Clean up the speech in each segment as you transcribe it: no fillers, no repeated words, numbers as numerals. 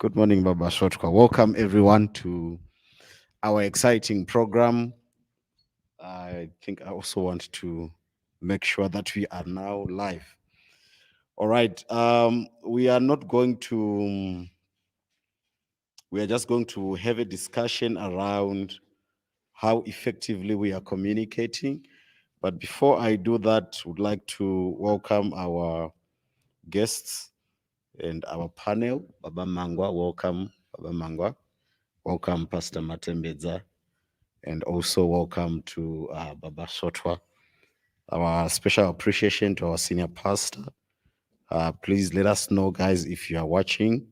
Good morning, Baba Shotka. Welcome everyone to our exciting program. I think I also want to make sure that we are now live. All right. We are not going to, we are just going to have a discussion around how effectively we are communicating. But before I do that, would like to welcome our guests and our panel. Baba Mangwa, welcome, Baba Mangwa. Welcome, Pastor Matembedza. And also welcome to Baba Sotwa. Our special appreciation to our senior pastor. Please let us know, guys, if you are watching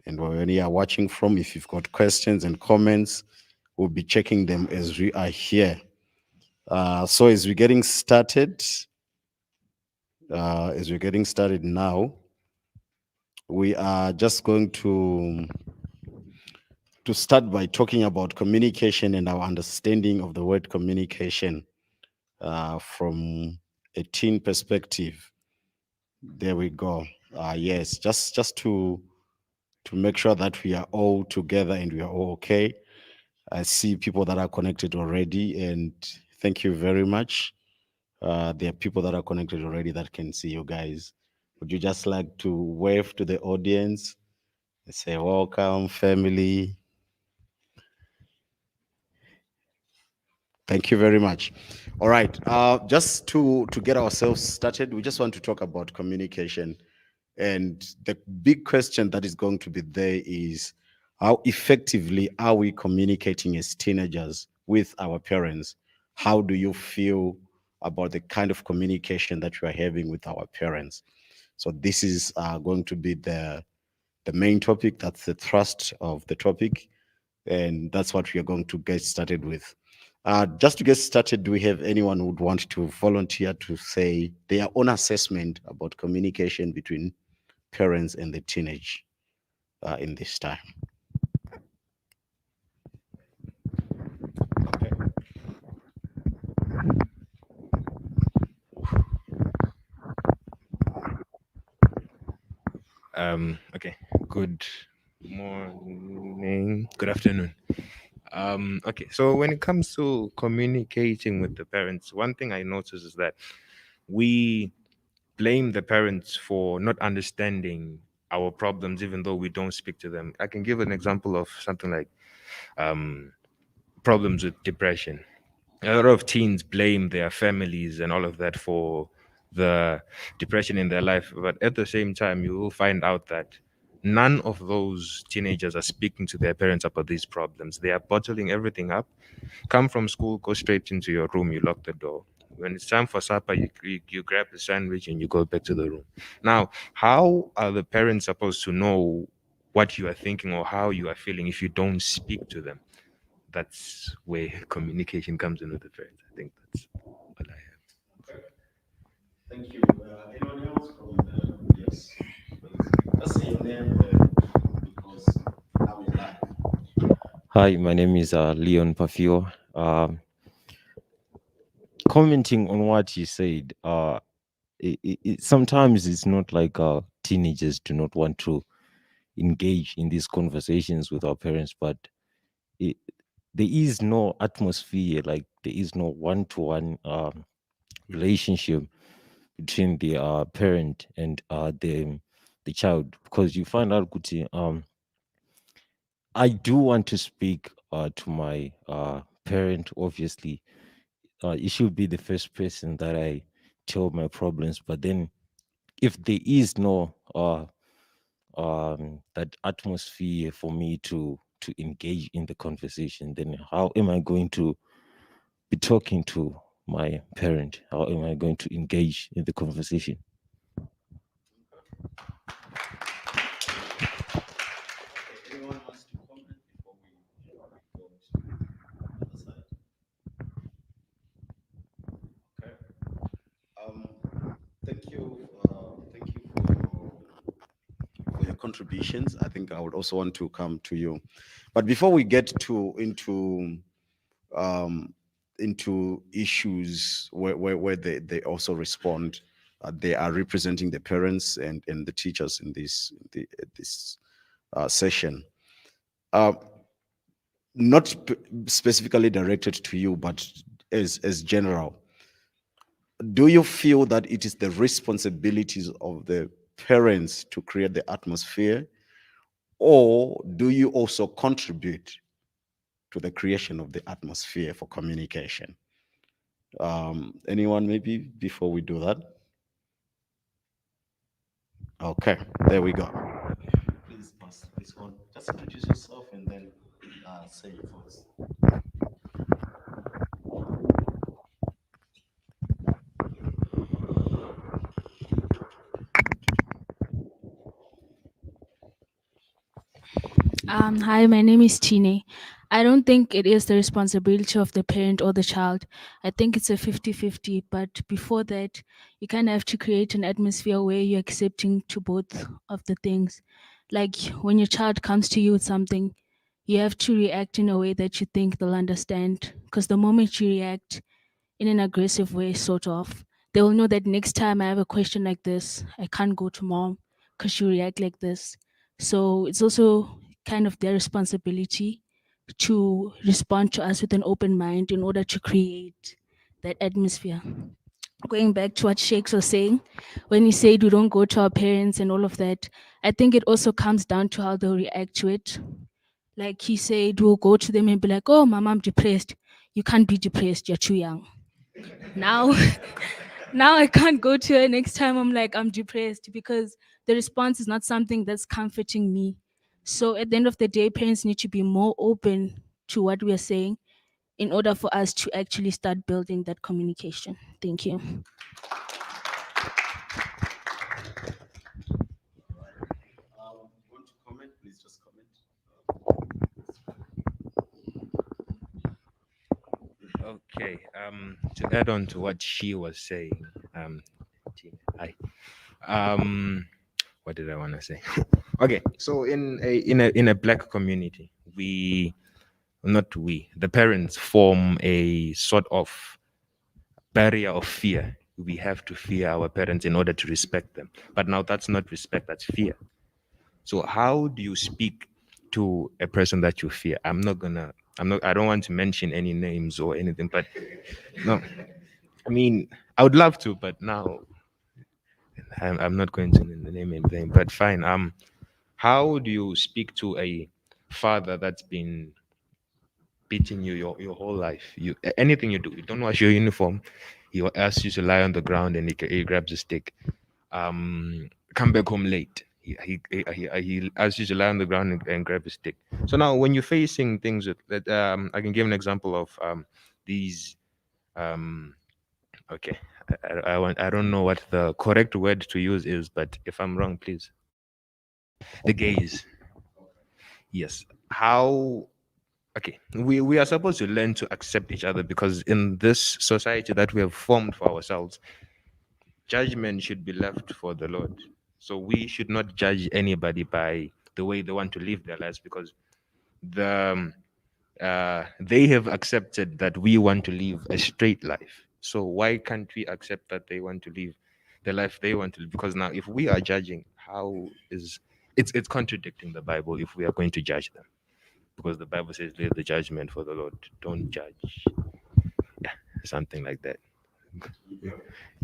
and where you are watching from. If you've got questions and comments, we'll be checking them as we are here. So as we're getting started now, we are just going to start by talking about communication and our understanding of the word communication from a teen perspective. There we go. Yes, just to make sure that we are all together and we are all okay. I see people that are connected already, and thank you very much. There are people that are connected already that can see you guys. Would you just like to wave to the audience and say welcome, family? Thank you very much. All right. Just to get ourselves started, we just want to talk about communication. And the big question that is going to be there is how effectively are we communicating as teenagers with our parents? How do you feel about the kind of communication that you are having with our parents? So this is going to be the main topic. That's the thrust of the topic, and that's what we are going to get started with. Just to get started, do we have anyone who would want to volunteer to say their own assessment about communication between parents and the teenage in this time? Okay. Okay. Good morning. Good afternoon. Okay. So when it comes to communicating with the parents, one thing I notice is that we blame the parents for not understanding our problems, even though we don't speak to them. I can give an example of something like um, problems with depression. A lot of teens blame their families and all of that for the depression in their life, but at the same time you will find out that none of those teenagers are speaking to their parents about these problems. They are bottling everything up, come from school, go straight into your room, you lock the door. When it's time for supper, you grab the sandwich and you go back to the room. Now, how are the parents supposed to know what you are thinking or how you are feeling if you don't speak to them? That's where communication comes in with the parents. I think that's what I have. Okay. Thank you. Anyone else from the yes? Let's say your name because now we're live. Hi, my name is Leon Pafio. Commenting on what you said, sometimes it's not like teenagers do not want to engage in these conversations with our parents, but it, there is no atmosphere, like there is no one-to-one relationship between the parent and the child, because you find out, Kuti, I do want to speak to my parent, obviously. It should be the first person that I tell my problems. But then, if there is no that atmosphere for me to engage in the conversation, then how am I going to be talking to my parent? How am I going to engage in the conversation? Anyone wants to comment before we go to the other side? Okay. Um, thank you for your contributions. I think I would also want to come to you, but before we get to um, into issues where they also respond, they are representing the parents and the teachers in this session. Uh, Not specifically directed to you, but as general. Do you feel that it is the responsibilities of the parents to create the atmosphere, or do you also contribute to the creation of the atmosphere for communication? Anyone, maybe before we do that? Okay, there we go. Please pass this on. Just introduce yourself and then say your thoughts. Hi, my name is Tine. I don't think it is the responsibility of the parent or the child. I think it's a 50-50. But before that, you kind of have to create an atmosphere where you're accepting to both of the things. Like when your child comes to you with something, you have to react in a way that you think they'll understand. Because the moment you react in an aggressive way, sort of, they will know that next time I have a question like this, I can't go to mom because she react like this. So it's also kind of their responsibility to respond to us with an open mind in order to create that atmosphere. Going back to what Shakes was saying, when he said we don't go to our parents and all of that, I think it also comes down to how they'll react to it. Like he said, we'll go to them and be like, oh, mom, I'm depressed. You can't be depressed. You're too young. Now, now I can't go to her next time. I'm like, I'm depressed because the response is not something that's comforting me. So at the end of the day, parents need to be more open to what we are saying in order for us to actually start building that communication. Thank you. Want to comment? Please just comment. Okay. To add on to what she was saying, hi. Um, what did I want to say? Okay, so in a black community, the parents form a sort of barrier of fear. We have to fear our parents in order to respect them. But now that's not respect, that's fear. So how do you speak to a person that you fear? I don't want to mention any names or anything, but no. I mean, I would love to, but now I'm not going to name anything. But fine. How do you speak to a father that's been beating you your whole life? Anything you do, you don't wash your uniform, he will ask you to lie on the ground and he grabs a stick. Come back home late. He asks you to lie on the ground and grab a stick. So now, when you're facing things that, I can give an example of these. Um, okay, I don't know what the correct word to use is, but if I'm wrong, please. The gaze. Yes. How okay, we are supposed to learn to accept each other because in this society that we have formed for ourselves, judgment should be left for the Lord. So we should not judge anybody by the way they want to live their lives because they have accepted that we want to live a straight life. So why can't we accept that they want to live the life they want to live? Because now, if we are judging, how is it's contradicting the Bible if we are going to judge them? Because the Bible says, "Leave the judgment for the Lord. Don't judge." Yeah, something like that.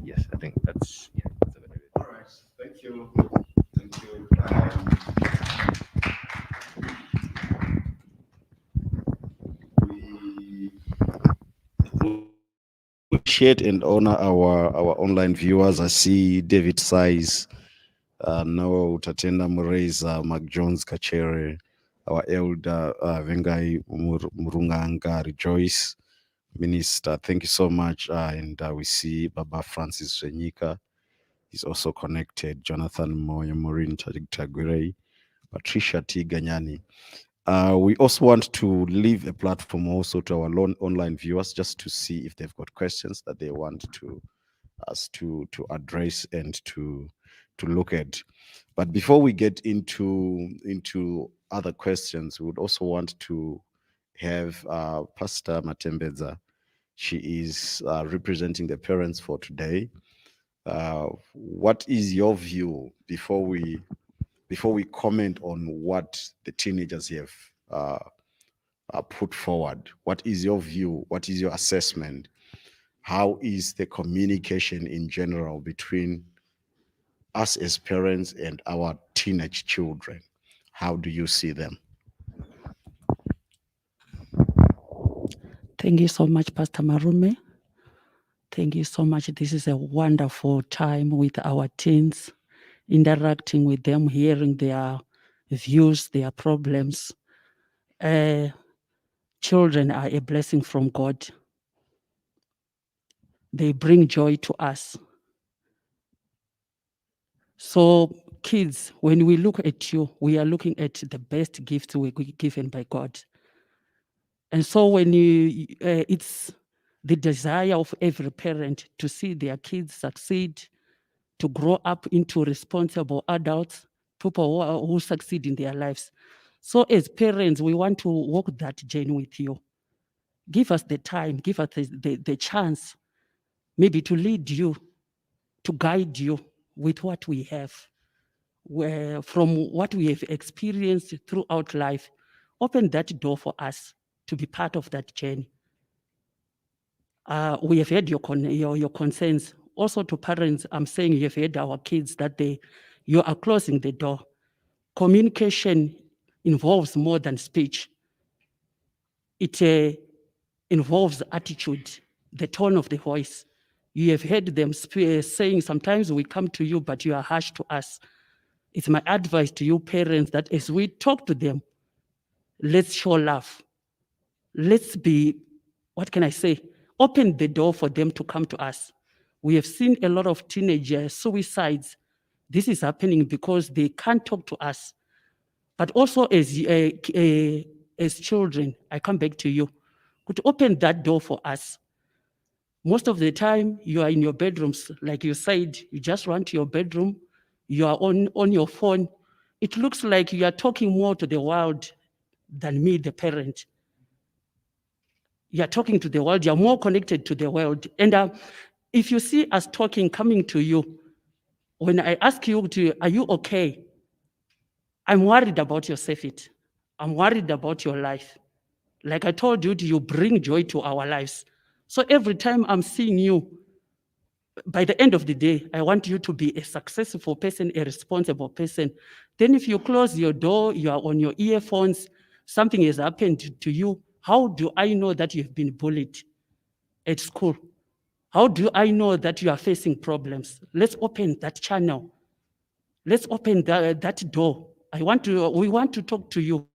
Yes, I think that's about it. All right. Thank you. Thank you. We appreciate and honor our online viewers. I see David Size, Noah Utatenda Mureza, Mark Jones Kachere, our elder Vengai Murunganga Rejoice, Minister. Thank you so much. And we see Baba Francis Renyika. He's also connected. Jonathan Moyo Morin Tagwirei, Patricia T. Ganyani. We also want to leave a platform also to our online viewers just to see if they've got questions that they want to us to address and to look at. But before we get into other questions, we would also want to have Pastor Matembeza. She is representing the parents for today. What is your view before we before we comment on what the teenagers have put forward, what is your view? What is your assessment? How is the communication in general between us as parents and our teenage children? How do you see them? Thank you so much, Pastor Marume. Thank you so much. This is a wonderful time with our teens, interacting with them, hearing their views, their problems. Children are a blessing from God. They bring joy to us. So, kids, when we look at you, we are looking at the best gift we're given by God. And so, when it's the desire of every parent to see their kids succeed, to grow up into responsible adults, people who succeed in their lives. So, as parents, we want to walk that journey with you. Give us the time, give us the chance, maybe to lead you, to guide you with what we have, from what we have experienced throughout life. Open that door for us to be part of that journey. We have heard your concerns. Also to parents, I'm saying you have heard our kids that you are closing the door. Communication involves more than speech. It involves attitude, the tone of the voice. You have heard them saying, sometimes we come to you, but you are harsh to us. It's my advice to you parents that as we talk to them, let's show love. Let's be, what can I say? Open the door for them to come to us. We have seen a lot of teenage suicides. This is happening because they can't talk to us. But also as children, I come back to you, could open that door for us. Most of the time, you are in your bedrooms, like you said, you just run to your bedroom, you are on your phone. It looks like you are talking more to the world than me, the parent. You are talking to the world, you are more connected to the world. And if you see us talking, coming to you, when I ask you, are you okay? I'm worried about your safety. I'm worried about your life. Like I told you, you bring joy to our lives. So every time I'm seeing you, by the end of the day, I want you to be a successful person, a responsible person. Then if you close your door, you are on your earphones, something has happened to you, how do I know that you've been bullied at school? How do I know that you are facing problems? Let's open that channel. Let's open that door. We want to talk to you.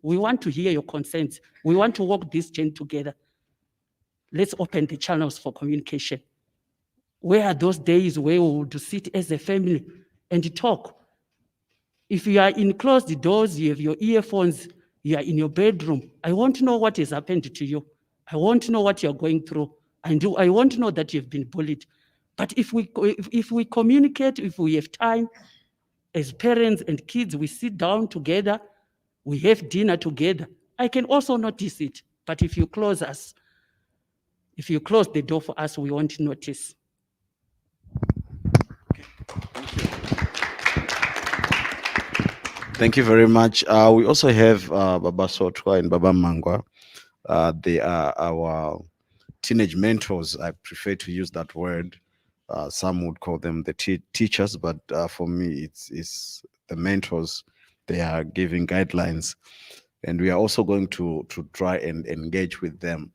We want to hear your concerns. We want to walk this journey together. Let's open the channels for communication. Where are those days where we would sit as a family and talk? If you are in closed doors, you have your earphones, you are in your bedroom, I want to know what has happened to you. I want to know what you're going through. I want to know that you've been bullied. But if we communicate, if we have time, as parents and kids, we sit down together, we have dinner together, I can also notice it. But if you close the door for us, we won't notice. Thank you very much. We also have Baba Sotwa and Baba Mangwa. They are our teenage mentors. I prefer to use that word. Some would call them the teachers, but for me, it's the mentors. They are giving guidelines, and we are also going to try and engage with them.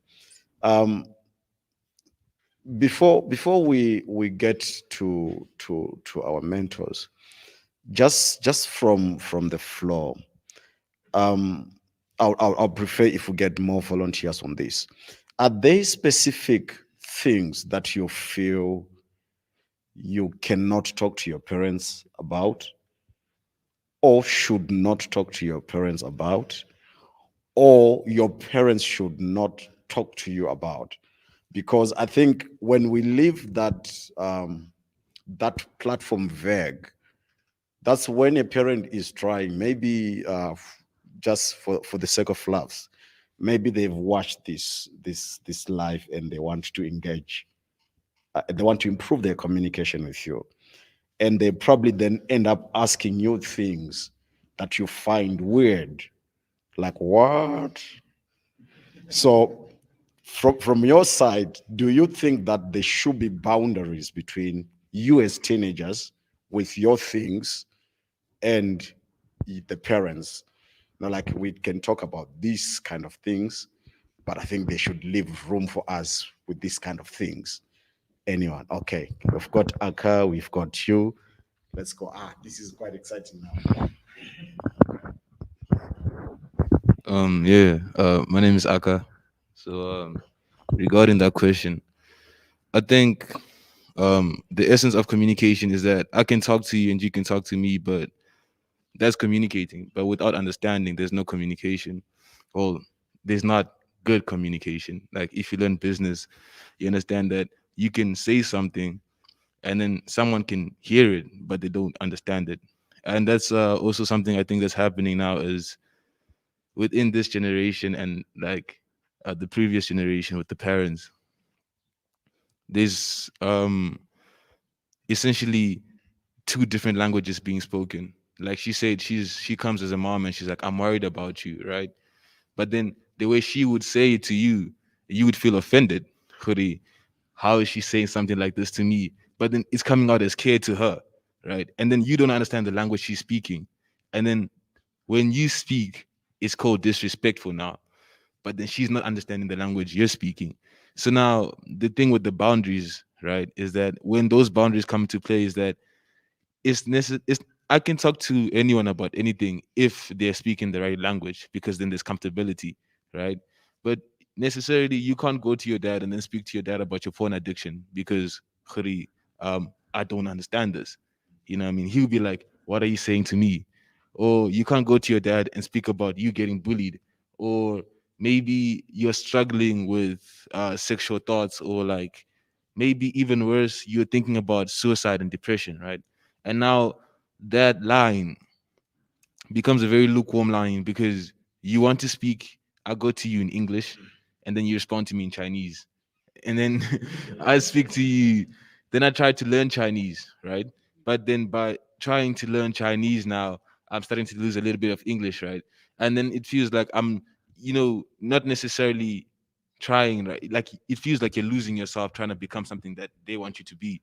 Before we get to our mentors, just from the floor, I'll prefer if we get more volunteers on this. Are there specific things that you feel you cannot talk to your parents about, or should not talk to your parents about, or your parents should not talk to you about? Because I think when we leave that platform vague, that's when a parent is trying, maybe just for the sake of laughs, maybe they've watched this life and they want to engage, they want to improve their communication with you. and they probably then end up asking you things that you find weird. Like, what? So, from your side, do you think that there should be boundaries between you as teenagers with your things and the parents? Now, like, we can talk about these kind of things, but I think they should leave room for us with these kind of things. Anyone? Okay, we've got Aka, we've got you. Let's go. This is quite exciting now. Yeah, my name is Aka. So, regarding that question, I think the essence of communication is that I can talk to you and you can talk to me, but that's communicating. But without understanding, there's no communication. Well, there's not good communication. Like if you learn business, you understand that you can say something and then someone can hear it, but they don't understand it. And that's also something I think that's happening now is within this generation and like the previous generation with the parents. There's essentially two different languages being spoken. Like she said, she comes as a mom and she's like, "I'm worried about you," right? But then the way she would say it to you, you would feel offended. Hoodie, how is she saying something like this to me? But then it's coming out as care to her, right? And then you don't understand the language she's speaking. And then when you speak, it's called disrespectful now. But then she's not understanding the language you're speaking. So now the thing with the boundaries, right, is that when those boundaries come into play, is that it's I can talk to anyone about anything if they're speaking the right language because then there's comfortability, right? But necessarily you can't go to your dad and then speak to your dad about your porn addiction because khuri, I don't understand this. You know what I mean? He'll be like, "What are you saying to me?" Or you can't go to your dad and speak about you getting bullied, or maybe you're struggling with sexual thoughts, or like maybe even worse, you're thinking about suicide and depression, right? And now that line becomes a very lukewarm line because you want to speak, I go to you in English, and then you respond to me in Chinese. And then I speak to you, then I try to learn Chinese, right? But then by trying to learn Chinese now, I'm starting to lose a little bit of English, right? And then it feels like I'm, not necessarily trying, right? Like it feels like you're losing yourself trying to become something that they want you to be,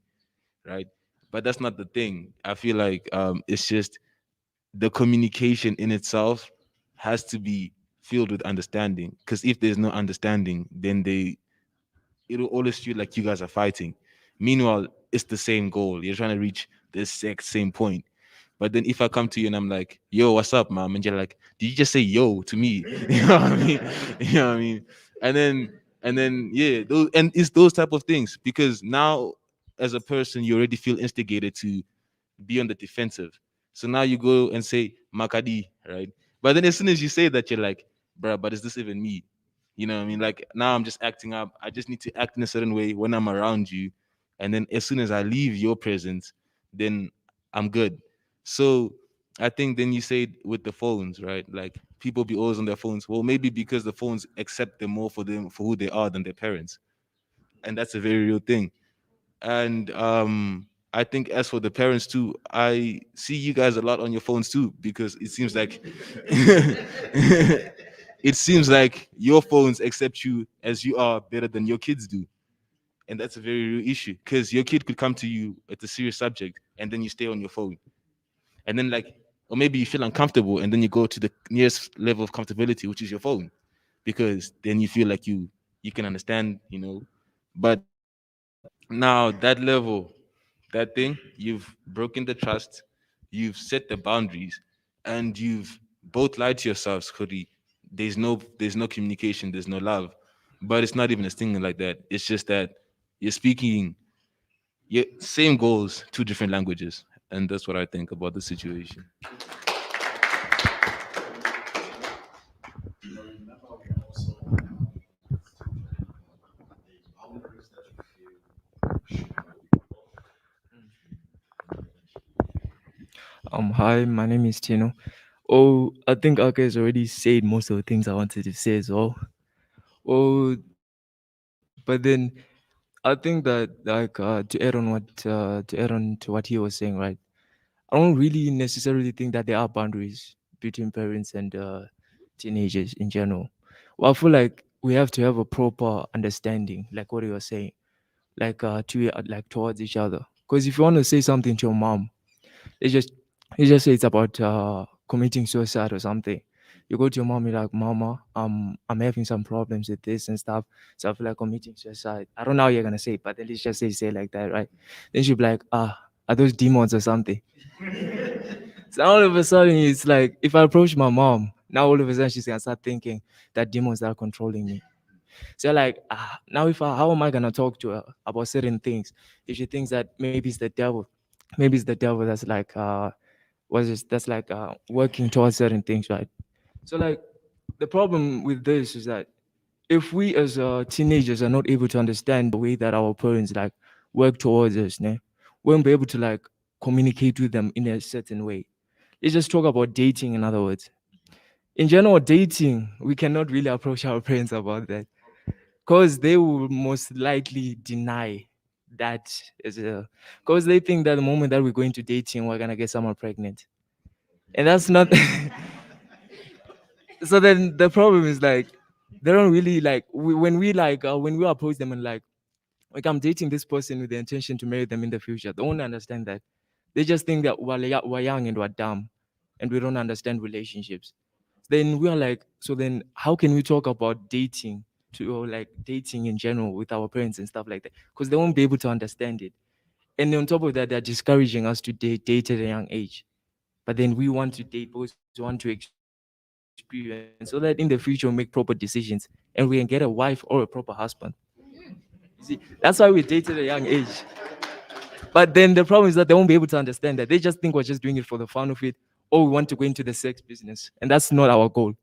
right? But that's not the thing. I feel like it's just the communication in itself has to be filled with understanding. Because if there's no understanding, then it'll always feel like you guys are fighting. Meanwhile, it's the same goal. You're trying to reach the exact same point. But then if I come to you and I'm like, "Yo, what's up, mom?" And you're like, "Did you just say yo to me?" You know what I mean? You know what I mean? And then yeah, and it's those type of things because now as a person you already feel instigated to be on the defensive. So now you go and say Makadi, right? But then as soon as you say that, you're like, bruh, but is this even me? You know what I mean? Like now I'm just acting up. I just need to act in a certain way when I'm around you. And then as soon as I leave your presence, then I'm good. So I think then you say it with the phones, right? Like people be always on their phones. Well, maybe because the phones accept them more for them for who they are than their parents. And that's a very real thing. And I think as for the parents too, I see you guys a lot on your phones too, because it seems like it seems like your phones accept you as you are better than your kids do. And that's a very real issue because your kid could come to you at a serious subject and then you stay on your phone. And then like, or maybe you feel uncomfortable and then you go to the nearest level of comfortability, which is your phone, because then you feel like you can understand, But now that level, that thing, you've broken the trust, you've set the boundaries, and you've both lied to yourselves, Khudi. There's no communication, there's no love. But it's not even a thing like that. It's just that you're speaking your same goals, two different languages. And that's what I think about the situation. Hi, my name is Tino. Oh, I think Aka has already said most of the ththings I wanted to say as well. Oh, but then I think that like to add on to what he was saying, right? I don't really necessarily think that there are boundaries between parents and teenagers in general. Well, I feel like we have to have a proper understanding, like what you were saying, like towards each other. Because if you want to say something to your mom, it's just say it's about committing suicide or something. You go to your mom, you're like, Mama, I'm having some problems with this and stuff. So I feel like committing suicide. I don't know how you're gonna say it, but then let's just say it like that, right? Then she'll be like, are those demons or something? So all of a sudden it's like if I approach my mom, now all of a sudden she's gonna start thinking that demons are controlling me. So like, now if how am I gonna talk to her about certain things if she thinks that maybe it's the devil, maybe it's the devil that's like that's like working towards certain things, right? So like the problem with this is that if we as teenagers are not able to understand the way that our parents like work towards us, ne, we won't be able to like communicate with them in a certain way. Let's just talk about dating, in other words. In general, dating, we cannot really approach our parents about that because they will most likely deny that is a because they think that the moment that we're going to dating, we're gonna get someone pregnant, and that's not. So then the problem is like they don't really like when we approach them and like I'm dating this person with the intention to marry them in the future. They won't understand that. They just think that we're young and we're dumb, and we don't understand relationships. Then we are like, so then how can we talk about dating to or like dating in general with our parents and stuff like that? Because they won't be able to understand it. And on top of that, they're discouraging us to date at a young age. But then we want to date because we want to experience so that in the future we make proper decisions and we can get a wife or a proper husband. You see, that's why we dated at a young age. But then the problem is that they won't be able to understand that. They just think we're just doing it for the fun of it, or we want to go into the sex business. And that's not our goal.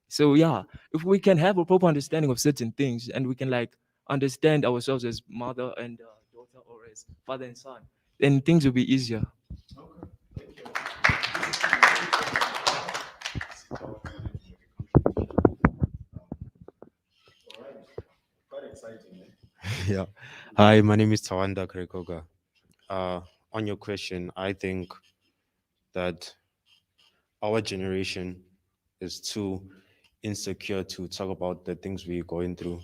So yeah, if we can have a proper understanding of certain things and we can like understand ourselves as mother and daughter or as father and son, then things will be easier. Yeah. Hi, my name is Tawanda Krekoga. Uh, on your question, I think that our generation is too insecure to talk about the things we're going through.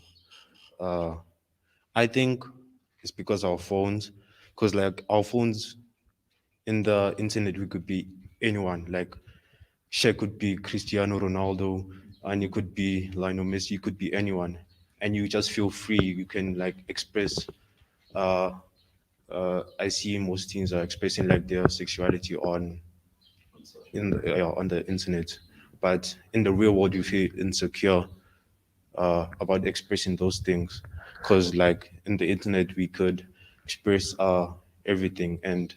Uh, I think it's because our phones, because like our phones in the internet, we could be anyone. Like, Shaq could be Cristiano Ronaldo, and you could be Lionel Messi, you could be anyone, and you just feel free. You can like express. Uh, I see most teens are expressing like their sexuality on the internet, but in the real world, you feel insecure about expressing those things, because like in the internet, we could express everything, and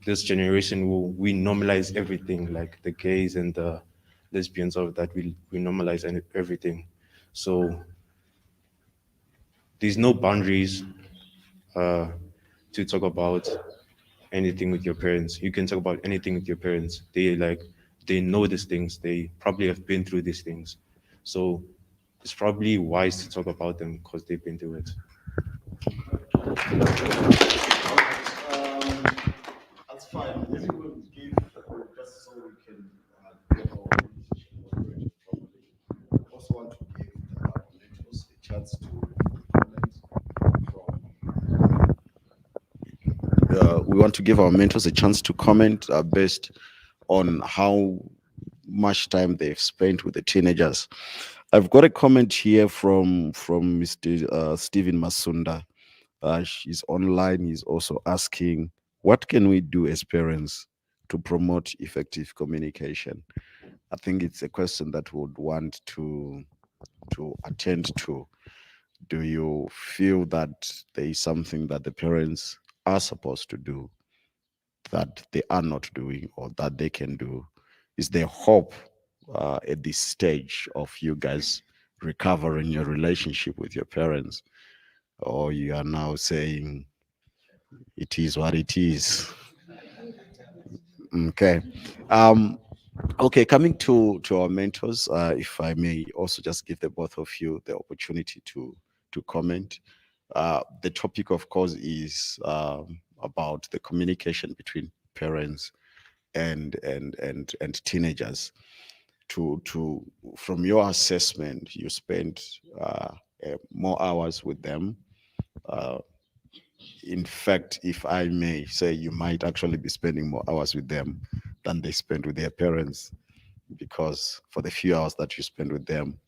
this generation will we normalize everything, like the gays and the lesbians of that we normalize everything. So there's no boundaries uh, to talk about anything with your parents. You can talk about anything with your parents. They know these things. They probably have been through these things. So it's probably wise to talk about them because they've been through it. That's fine. Maybe we'll give, just so we can get our relationship operating properly. I also want to give mentors a chance to comment we want to give our mentors a chance to comment based on how much time they've spent with the teenagers. I've got a comment here from Mr. Stephen Masunda. She's online. He's also asking, what can we do as parents to promote effective communication? I think it's a question that we would want to attend to. Do you feel that there is something that the parents are supposed to do that they are not doing or that they can do? Is there hope at this stage of you guys recovering your relationship with your parents? Or you are now saying it is what it is? Okay. Um, okay, coming to our mentors, if I may also just give the both of you the opportunity to comment. The topic, of course, is about the communication between parents and teenagers. To From your assessment, you spent more hours with them. Uh, in fact, if I may say, you might actually be spending more hours with them than they spend with their parents, because for the few hours that you spend with them,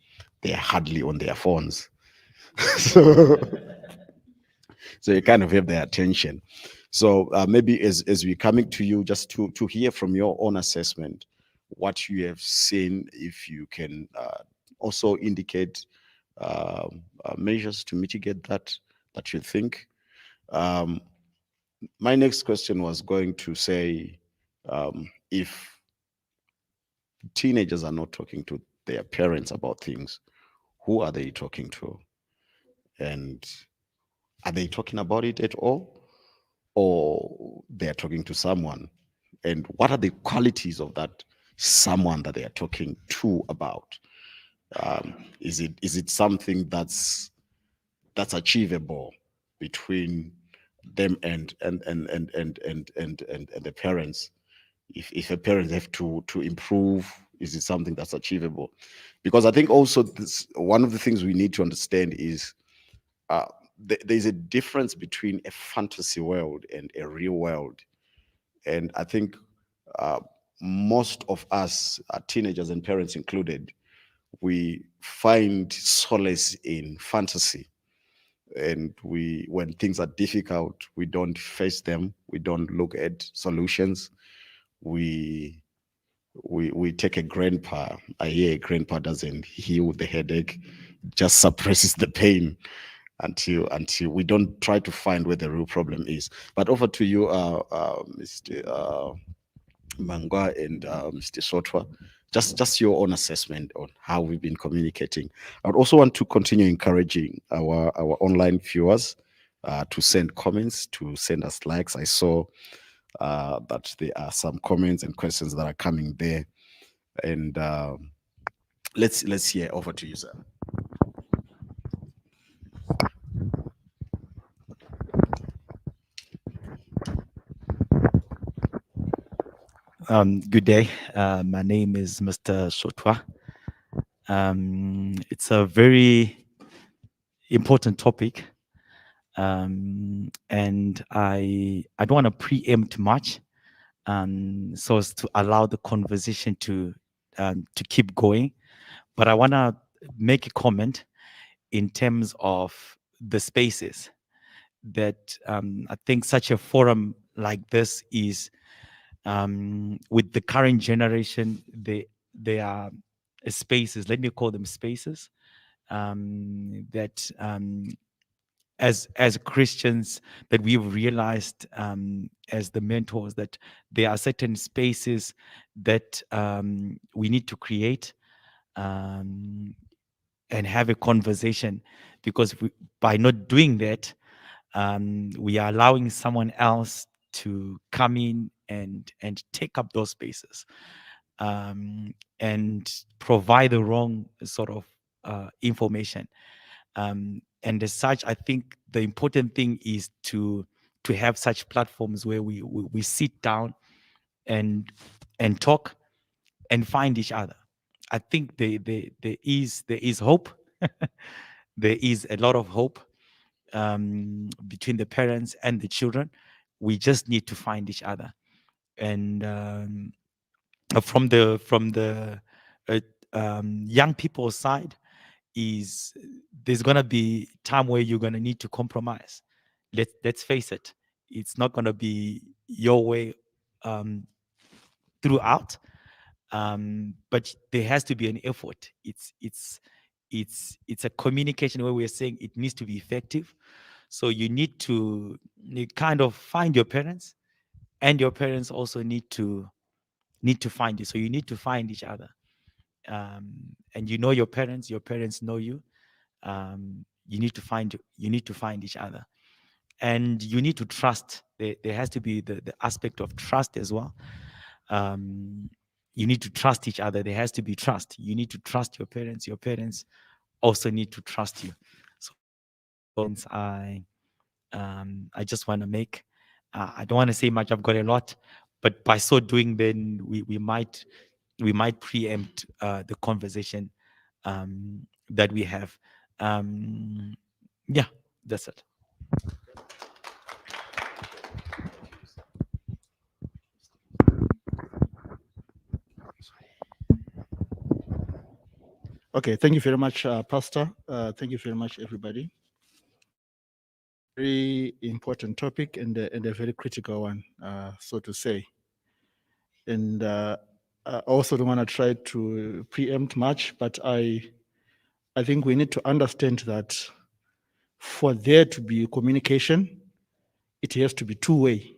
they are hardly on their phones. so, so you kind of have their attention. So maybe as we're coming to you, just to hear from your own assessment, what you have seen, if you can also indicate measures to mitigate that you think. Um, my next question was going to say, if teenagers are not talking to their parents about things, who are they talking to? And are they talking about it at all? Or they're talking to someone? And what are the qualities of that someone that they are talking to about? Is it something that's achievable between them and the parents? If a parent have to improve, is it something that's achievable? Because I think also one of the things we need to understand is uh, there's a difference between a fantasy world and a real world. And I think uh, most of us, teenagers and parents included, we find solace in fantasy. And when things are difficult, we don't face them, we don't look at solutions. We we we take a grandpa. I hear a grandpa doesn't heal the headache, just suppresses the pain until we don't try to find where the real problem is. But over to you, Mr. Mangwa and Mr. Sotwa. Just your own assessment on how we've been communicating. I would also want to continue encouraging our online viewers to send comments, to send us likes. I saw that there are some comments and questions that are coming there, and let's hear. Over to you, sir. Good day. My name is Mr. Sotwa. It's a very important topic, and I don't want to preempt much, so as to allow the conversation to keep going. But I want to make a comment in terms of the spaces that I think such a forum like this is, with the current generation, they are spaces, let me call them spaces, that as Christians, that we've realized, as the mentors, that there are certain spaces that we need to create, and have a conversation, because by not doing that, we are allowing someone else to come in and take up those spaces, and provide the wrong sort of information. And as such, I think the important thing is to have such platforms where we sit down and talk and find each other. I think there is hope. There is a lot of hope, between the parents and the children. We just need to find each other. And from the uh, young people's side, is there's gonna be time where you're gonna need to compromise. Let's face it, it's not gonna be your way um, throughout, but there has to be an effort. It's a communication where we're saying it needs to be effective. So you kind of find your parents, and your parents also need to find you. So you need to find each other, and you know your parents know you. You need to find each other, and you need to trust. There has to be the aspect of trust as well. um, you need to trust each other. There has to be trust. You need to trust your parents. Your parents also need to trust you. So points I just want to make. I don't want to say much. I've got a lot, but by so doing, then we might preempt the conversation that we have. Yeah, that's it. Okay, thank you very much, Pastor. Thank you very much, everybody. Very important topic and a very critical one, so to say. And I also don't want to try to preempt much, but I think we need to understand that for there to be communication, it has to be two-way.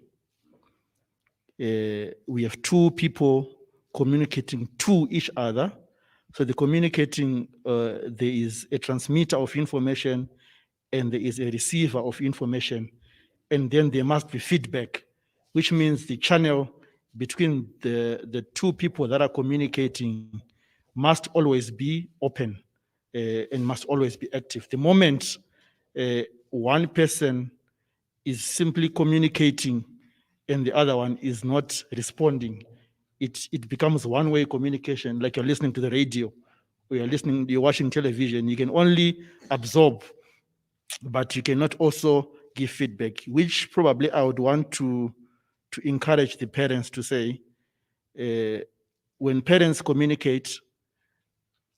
We have two people communicating to each other. So the communicating, there is a transmitter of information and there is a receiver of information. And then there must be feedback, which means the channel between the two people that are communicating must always be open and must always be active. The moment one person is simply communicating and the other one is not responding, it becomes one-way communication, like you're listening to the radio, or you're watching television. You can only absorb, but you cannot also give feedback, which probably I would want to encourage the parents to say, when parents communicate,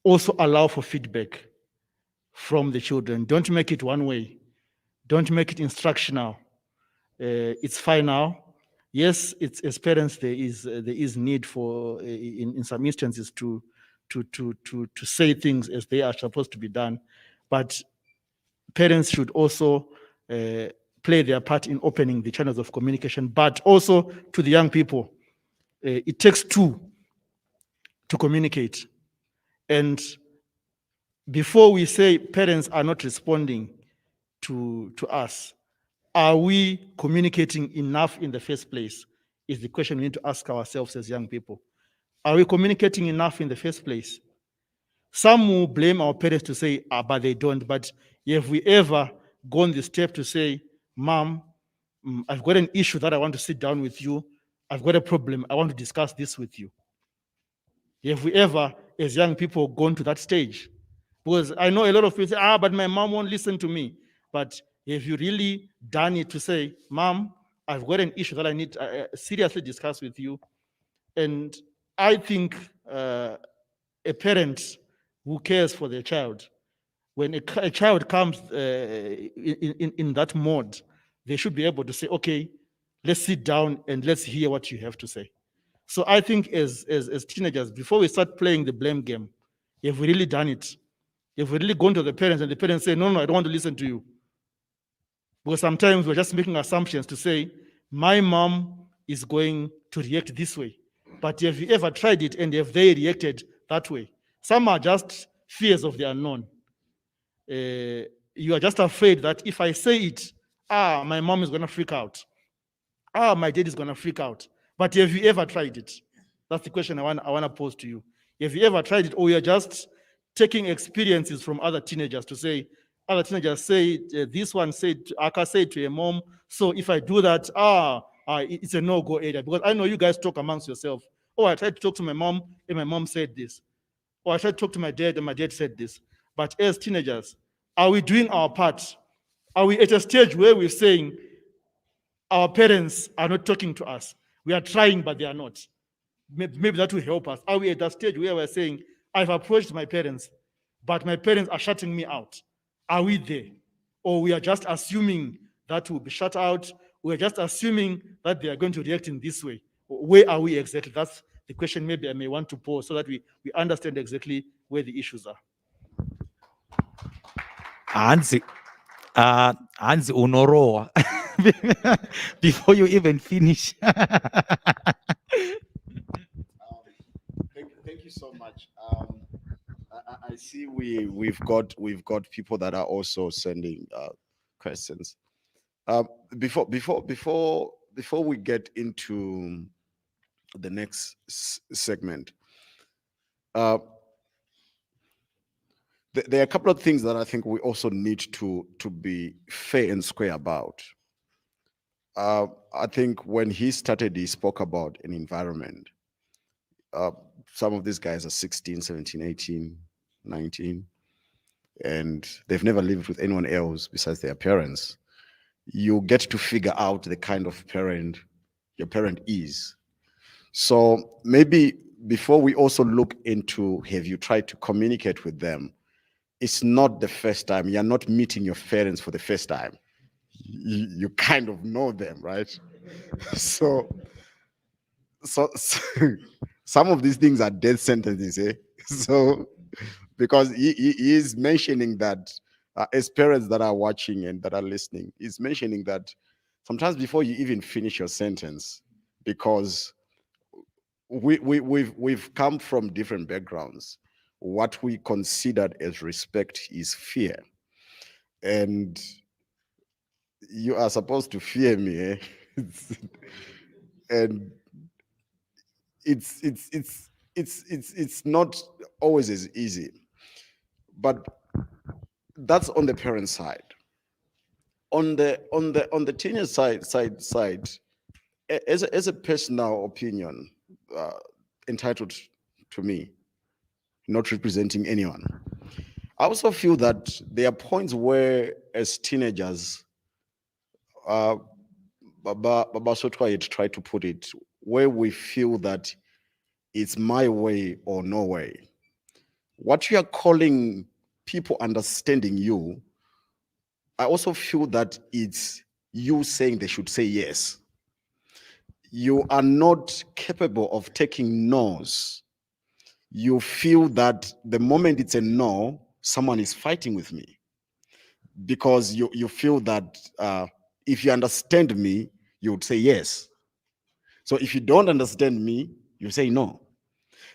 also allow for feedback from the children. Don't make it one way. Don't make it instructional. It's fine now. Yes, it's as parents there is need for in some instances to say things as they are supposed to be done, but parents should also play their part in opening the channels of communication. But also to the young people, it takes two to communicate. And before we say parents are not responding to us, are we communicating enough in the first place? Is the question we need to ask ourselves as young people. Are we communicating enough in the first place? Some will blame our parents to say, but they don't. But have we ever gone the step to say, Mom, I've got an issue that I want to sit down with you. I've got a problem. I want to discuss this with you. Have we ever, as young people, gone to that stage? Because I know a lot of people say, but my mom won't listen to me. But have you really done it to say, Mom, I've got an issue that I need to seriously discuss with you? And I think a parent who cares for their child, when a child comes in that mode, they should be able to say, okay, let's sit down and let's hear what you have to say. So I think as teenagers, before we start playing the blame game, have we really done it? Have we really gone to the parents and the parents say, no, I don't want to listen to you? Because sometimes we're just making assumptions to say, my mom is going to react this way. But have you ever tried it and have they reacted that way? Some are just fears of the unknown. You are just afraid that if I say it, my mom is going to freak out. My dad is going to freak out. But have you ever tried it? That's the question I want to pose to you. Have you ever tried it, or you're just taking experiences from other teenagers to say, other teenagers say, this one said, Aka said to a mom, so if I do that, it's a no-go area. Because I know you guys talk amongst yourself. Oh, I tried to talk to my mom, and my mom said this. Or I tried to talk to my dad, and my dad said this. But as teenagers, are we doing our part? Are we at a stage where we're saying, our parents are not talking to us? We are trying, but they are not. Maybe that will help us. Are we at that stage where we're saying, I've approached my parents, but my parents are shutting me out? Are we there? Or we are just assuming that we'll be shut out? We're just assuming that they are going to react in this way. Where are we exactly? That's the question maybe I may want to pose so that we understand exactly where the issues are. Hansi Unoroa before you even finish. Thank you so much. I see we've got people that are also sending questions. Before we get into the next segment, There are a couple of things that I think we also need to be fair and square about. I think when he started, he spoke about an environment. Uh, some of these guys are 16, 17, 18, 19, and they've never lived with anyone else besides their parents. You get to figure out the kind of parent your parent is. So maybe before we also look into have you tried to communicate with them, it's not the first time. You're not meeting your parents for the first time. You kind of know them, right? So, so some of these things are death sentences, eh? So because he is mentioning that as parents that are watching and that are listening, he's mentioning that sometimes before you even finish your sentence, because we've come from different backgrounds. What we considered as respect is fear, and you are supposed to fear me, eh? And it's not always as easy, but that's on the parent side. On the teenage side, as a personal opinion, uh, entitled to me, not representing anyone. I also feel that there are points where, as teenagers, Baba Sotwa had tried to put it, where we feel that it's my way or no way. What you are calling people understanding you, I also feel that it's you saying they should say yes. You are not capable of taking no's. You feel that the moment it's a no, someone is fighting with me, because you feel that if you understand me, you would say yes. So if you don't understand me, you say no.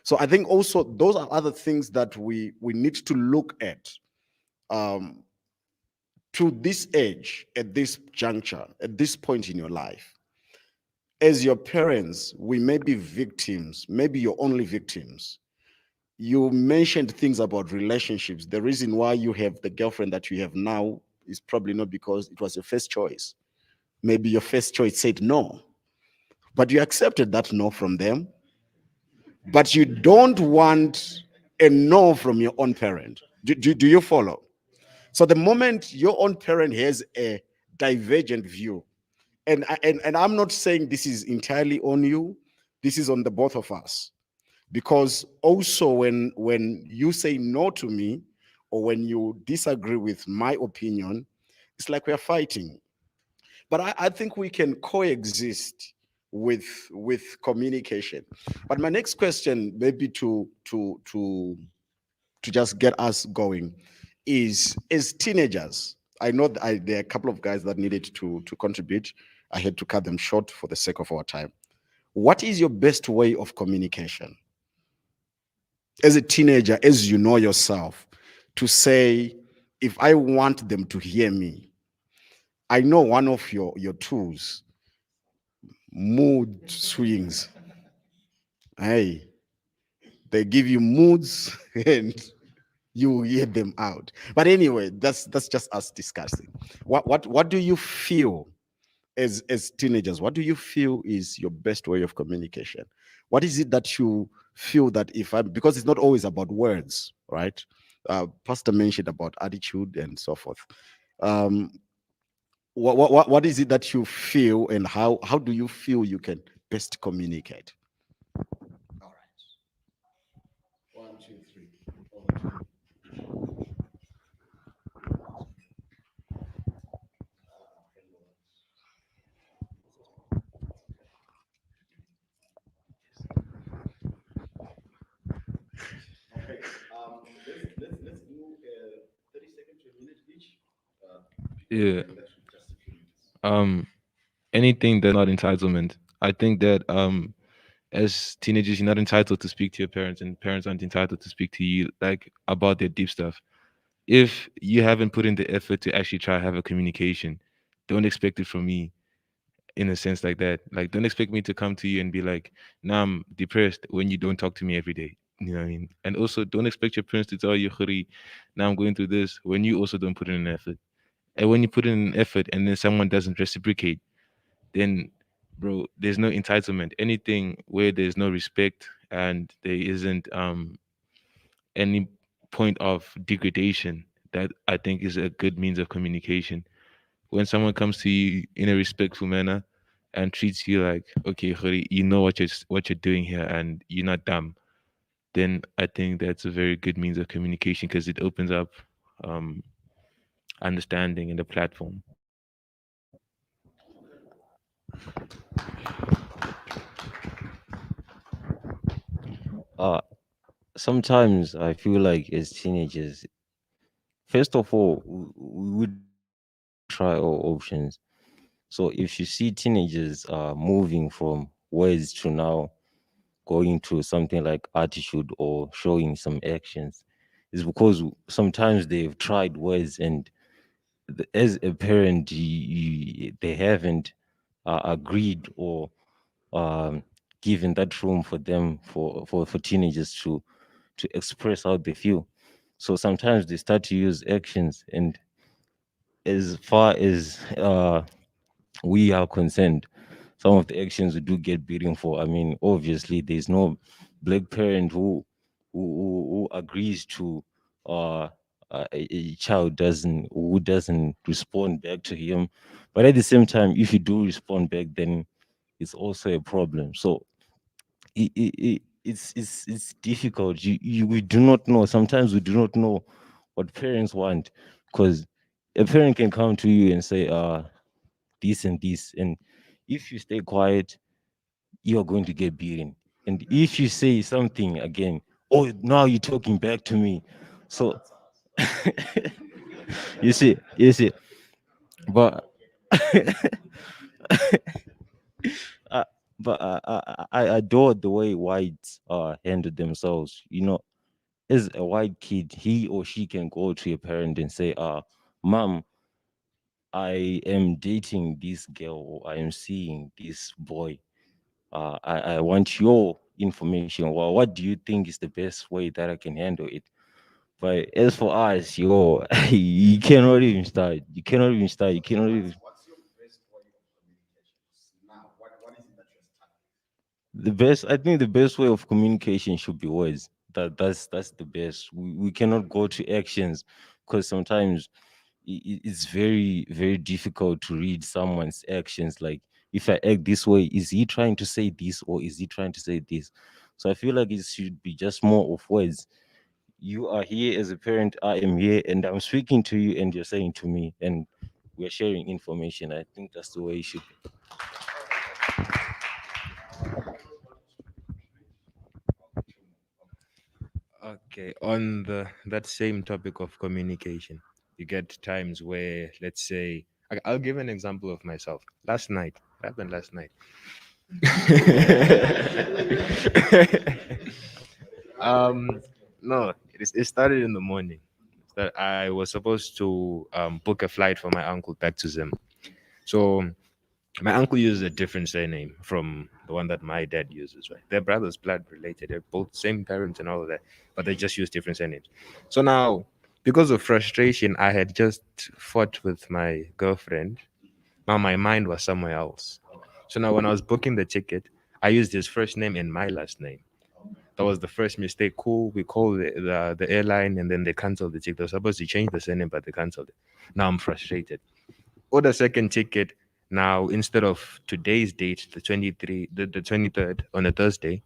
So I think also those are other things that we need to look at. Um, to this age, at this juncture, at this point in your life, as your parents, we may be victims, maybe you're only victims. You mentioned things about relationships. The reason why you have the girlfriend that you have now is probably not because it was your first choice. Maybe your first choice said no, but you accepted that no from them, but you don't want a no from your own parent. Do you follow? So the moment your own parent has a divergent view, and I'm not saying this is entirely on you, this is on the both of us. Because also when you say no to me, or when you disagree with my opinion, it's like we're fighting. But I think we can coexist with communication. But my next question, maybe to just get us going, is as teenagers. I know that there are a couple of guys that needed to contribute. I had to cut them short for the sake of our time. What is your best way of communication as a teenager, as you know yourself, to say, if I want them to hear me? I know one of your tools, mood swings. Hey, they give you moods and you hear them out. But anyway, that's just us discussing. What do you feel as teenagers? What do you feel is your best way of communication? What is it that you feel that if I, because it's not always about words, right? Pastor mentioned about attitude and so forth. Um, what is it that you feel, and how do you feel you can best communicate? All right. 1, 2, 3. Over to you. Okay. Let's do 30 seconds to a minute each. Yeah. That should just a few minutes. Anything that's not entitlement. I think that as teenagers, you're not entitled to speak to your parents, and parents aren't entitled to speak to you like about their deep stuff. If you haven't put in the effort to actually try to have a communication, don't expect it from me, in a sense like that. Like, don't expect me to come to you and be like, nah, I'm depressed, when you don't talk to me every day. You know what I mean? And also, don't expect your parents to tell you, "Khuri, now I'm going through this," when you also don't put in an effort. And when you put in an effort and then someone doesn't reciprocate, then, bro, there's no entitlement. Anything where there's no respect and there isn't any point of degradation, that I think is a good means of communication. When someone comes to you in a respectful manner and treats you like, okay, Khuri, you know what you're doing here and you're not dumb, then I think that's a very good means of communication because it opens up um, understanding in the platform. Uh, Sometimes I feel like as teenagers, first of all, we would try all options. So if you see teenagers moving from words to now going to something like attitude or showing some actions, is because sometimes they've tried words and as a parent, they haven't agreed or um, given that room for them for teenagers to express how they feel. So sometimes they start to use actions, and as far as we are concerned, some of the actions we do get beating for. I mean, obviously, there's no black parent who agrees to uh, a child doesn't respond back to him. But at the same time, if you do respond back, then it's also a problem. So it's difficult. We do not know. Sometimes we do not know what parents want because a parent can come to you and say, this and this, and if you stay quiet, you're going to get beaten. And if you say something again, oh, now you're talking back to me. So you see, but uh, I adore the way whites handle themselves. You know, as a white kid, he or she can go to a parent and say, mom, I am dating this girl or I am seeing this boy. I want your information. Well, what do you think is the best way that I can handle it? But as for us, yo, you cannot even start. You cannot even start. You cannot even. The best, I think, the best way of communication should be words. That's the best. We cannot go to actions because sometimes it's very difficult to read someone's actions. Like, if I act this way, is he trying to say this or is he trying to say this? So I feel like it should be just more of words. You are here as a parent, I am here, and I'm speaking to you, and you're saying to me, and we're sharing information. I think that's the way it should be. Okay, on that same topic of communication, you get times where, let's say, I'll give an example of myself. Last night, what happened last night? um, no, it started in the morning. That I was supposed to book a flight for my uncle back to Zim. So my uncle uses a different surname from the one that my dad uses, right? They're brothers, blood related. They're both same parents and all of that, but they just use different surnames. So now, because of frustration, I had just fought with my girlfriend. Now my mind was somewhere else. So now when I was booking the ticket, I used his first name and my last name. That was the first mistake. Cool. We called the airline and then they canceled the ticket. They were supposed to change the surname, but they canceled it. Now I'm frustrated. Order second ticket. Now, instead of today's date, the 23rd, on a Thursday,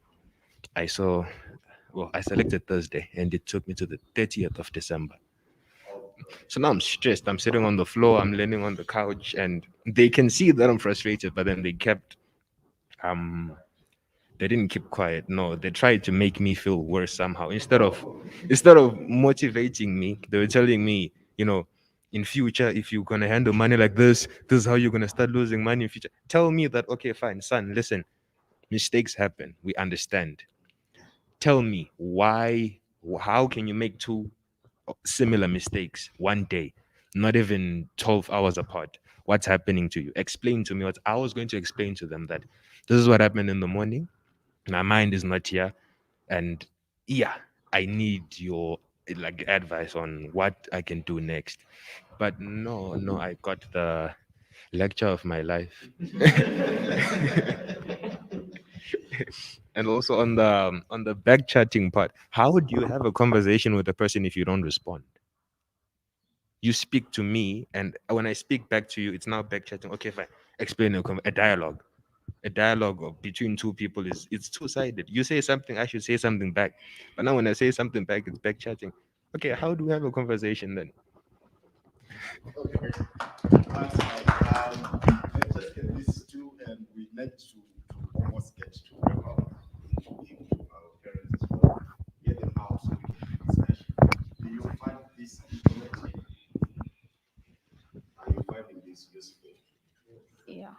I selected Thursday and it took me to the 30th of December. So now I'm stressed. I'm sitting on the floor, I'm leaning on the couch, and they can see that I'm frustrated, but then um, they didn't keep quiet. No, they tried to make me feel worse somehow. Instead of motivating me, they were telling me, in future, if you're gonna handle money like this is how you're gonna start losing money in future. Tell me that, okay, fine, son, listen, mistakes happen. We understand. Tell me why, how can you make two similar mistakes one day, not even 12 hours apart? What's happening to you? Explain to me what I was going to explain to them, that this is what happened in the morning. My mind is not here, and yeah, I need your like advice on what I can do next. But no, I got the lecture of my life. And also on the back chatting part, how would you have a conversation with a person if you don't respond? You speak to me, and when I speak back to you, it's now back chatting. Okay, fine. Explain a dialogue. A dialogue between two people is it's two-sided. You say something, I should say something back. But now when I say something back, it's back chatting. Okay, how do we have a conversation then? Let's just get these two, and we need to almost get to wrap up. Give our parents as well, get them out so we can have a discussion. Do you find this informative? Are you finding this useful? Yeah.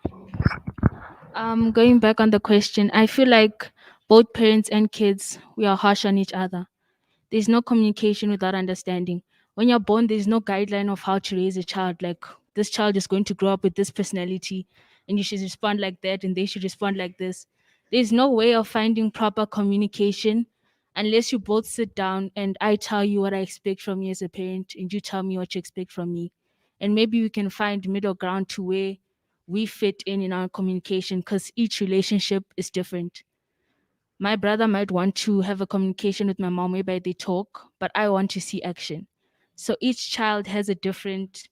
Going back on the question, I feel like both parents and kids, we are harsh on each other. There's no communication without understanding. When you're born, there's no guideline of how to raise a child. Like, this child is going to grow up with this personality, and you should respond like that, and they should respond like this. There's no way of finding proper communication unless you both sit down and I tell you what I expect from you as a parent, and you tell me what you expect from me. And maybe we can find middle ground to where we fit in our communication, because each relationship is different. My brother might want to have a communication with my mom whereby they talk, but I want to see action. So each child has a different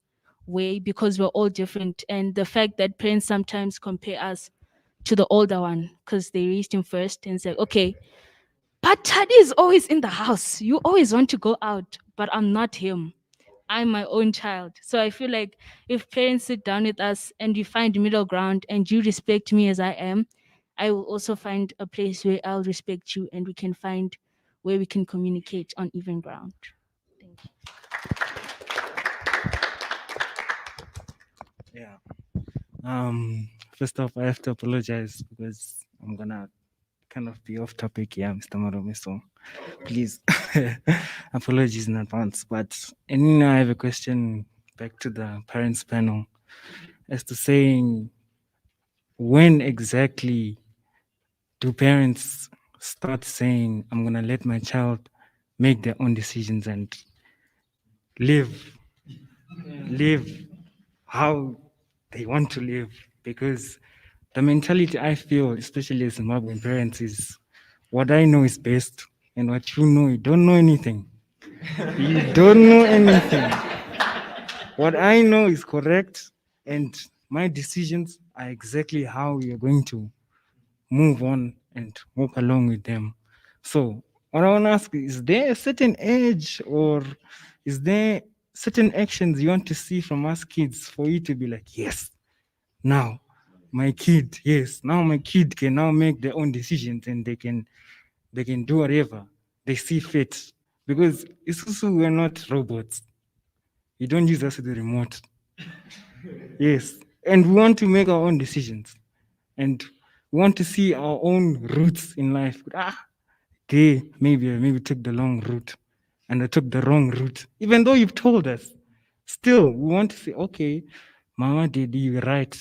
way because we're all different. And the fact that parents sometimes compare us to the older one because they raised him first and say, okay, but Taddy is always in the house. You always want to go out, but I'm not him. I'm my own child. So I feel like if parents sit down with us and we find middle ground and you respect me as I am, I will also find a place where I'll respect you and we can find where we can communicate on even ground. Thank you. Yeah. First off, I have to apologize because I'm gonna kind of be off topic here, Mr. Marome. So please, apologies in advance. But and I have a question back to the parents panel as to saying when exactly do parents start saying, I'm gonna let my child make their own decisions and live how they want to live? Because the mentality I feel, especially as Zimbabwean parents, is what I know is best, and what you know, you don't know anything. You don't know anything. What I know is correct, and my decisions are exactly how we are going to move on and walk along with them. So, what I want to ask is there a certain age or is there certain actions you want to see from us kids for you to be like, yes, now my kid, yes, now my kid can now make their own decisions and they can do whatever they see fit. Because it's also we're not robots. You don't use us with the remote. Yes. And we want to make our own decisions. And we want to see our own roots in life. Okay, maybe I took the long route and I took the wrong route. Even though you've told us, still we want to say, okay, Mama, Daddy, you're right.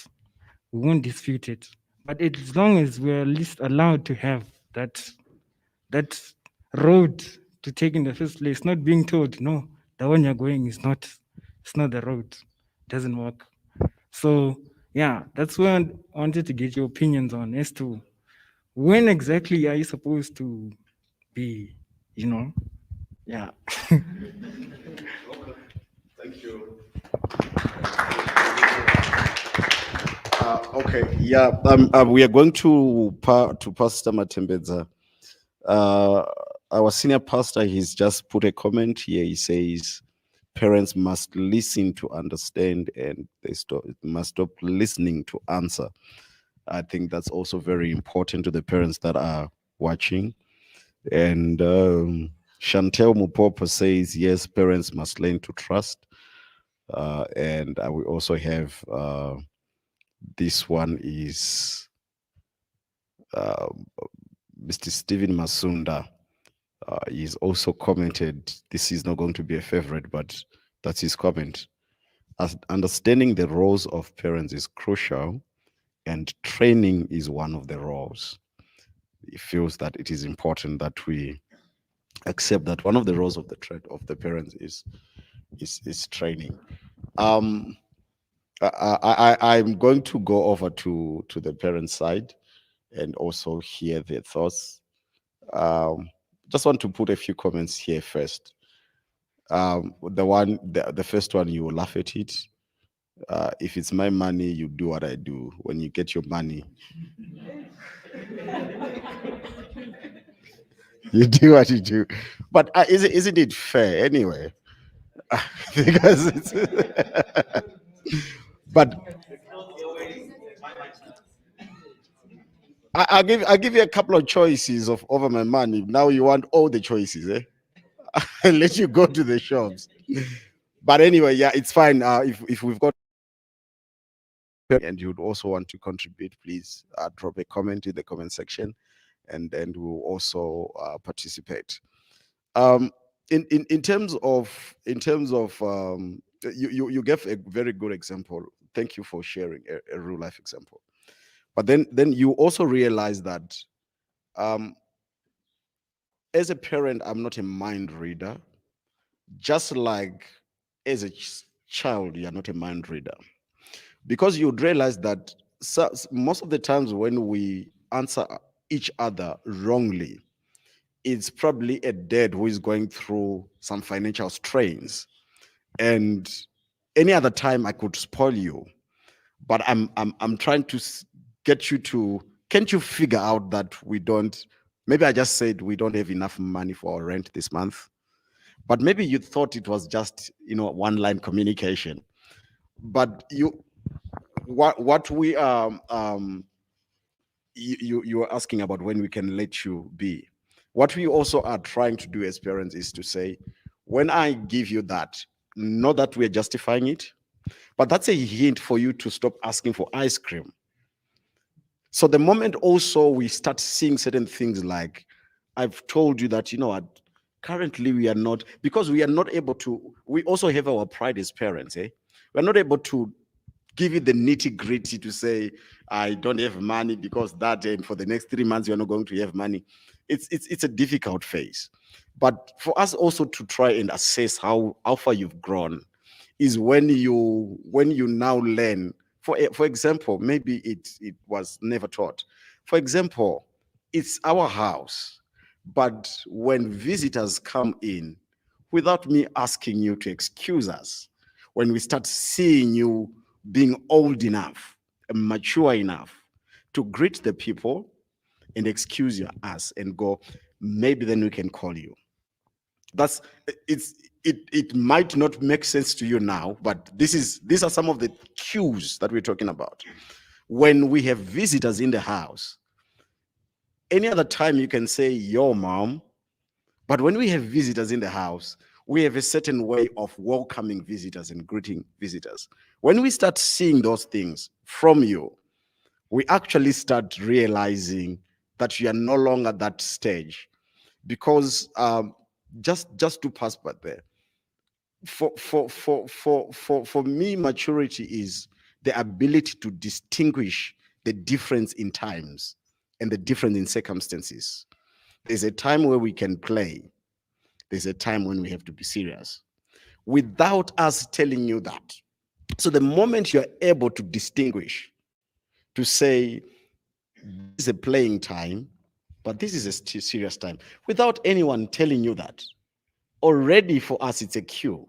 We won't dispute it. But as long as we're at least allowed to have that road to take in the first place, not being told, no, the one you're going is not, it's not the road. It doesn't work. So yeah, that's where I wanted to get your opinions on as to when exactly are you supposed to be, yeah. Thank you. Okay, yeah, we are going to Pastor Matembedza. Our senior pastor, he's just put a comment here. He says parents must listen to understand, and they must stop listening to answer. I think that's also very important to the parents that are watching. And Chantel Mupopa says, yes, parents must learn to trust. And we also have this one is Mr. Stephen Masunda. He's also commented, this is not going to be a favorite, but that's his comment. As understanding the roles of parents is crucial, and training is one of the roles. He feels that it is important that we accept that one of the roles of the parents is training. Um, I'm going to go over to the parent side and also hear their thoughts. Just want to put a few comments here first. The first one, you will laugh at it. If it's my money, you do what I do. When you get your money, you do what you do. But isn't it fair anyway? Because it's but I'll give you a couple of choices of over my money. Now you want all the choices, eh? I'll let you go to the shops. But anyway, yeah, it's fine. If we've got and you'd also want to contribute, please drop a comment in the comment section, and then we'll also participate. Um, in terms of you gave a very good example. Thank you for sharing a real life example. But then you also realize that um, as a parent, I'm not a mind reader. Just like as a child, you're not a mind reader, because you'd realize that most of the times when we answer each other wrongly, it's probably a dad who is going through some financial strains, and any other time I could spoil you, but I'm trying to get you to, can't you figure out that we don't, maybe I just said we don't have enough money for our rent this month, but maybe you thought it was just, one line communication. But what we you are asking about when we can let you be. What we also are trying to do as parents is to say, when I give you that, not that we're justifying it, but that's a hint for you to stop asking for ice cream. So the moment also we start seeing certain things like, I've told you that, what, currently we are not, because we are not able to, we also have our pride as parents, eh? We're not able to give you the nitty gritty to say, I don't have money because that, and for the next 3 months, you're not going to have money. It's a difficult phase. But for us also to try and assess how far you've grown is when you now learn. For example, maybe it was never taught. For example, it's our house, but when visitors come in, without me asking you to excuse us, when we start seeing you being old enough and mature enough to greet the people and excuse your us and go, maybe then we can call you. That's it might not make sense to you now, but these are some of the cues that we're talking about. When we have visitors in the house, any other time you can say your mom, but when we have visitors in the house, we have a certain way of welcoming visitors and greeting visitors. When we start seeing those things from you, we actually start realizing that you are no longer that stage. Because just to pass by there, for me, maturity is the ability to distinguish the difference in times and the difference in circumstances. There's a time where we can play. There's a time when we have to be serious, without us telling you that. So the moment you're able to distinguish, to say, this is a playing time, but this is a serious time, without anyone telling you that, already for us, it's a cue.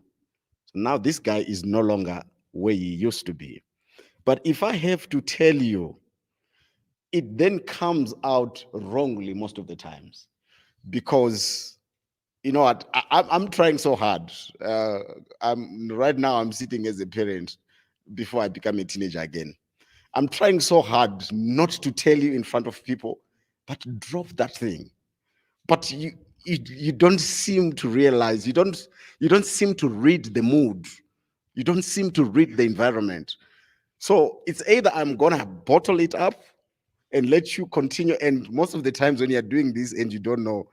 So now this guy is no longer where he used to be. But if I have to tell you, it then comes out wrongly most of the times, because you know what, I'm trying so hard. I'm right now, I'm sitting as a parent before I become a teenager again. I'm trying so hard not to tell you in front of people, but drop that thing. But you don't seem to realize, you don't seem to read the mood, you don't seem to read the environment. So it's either I'm gonna bottle it up and let you continue, and most of the times when you're doing this and you don't know,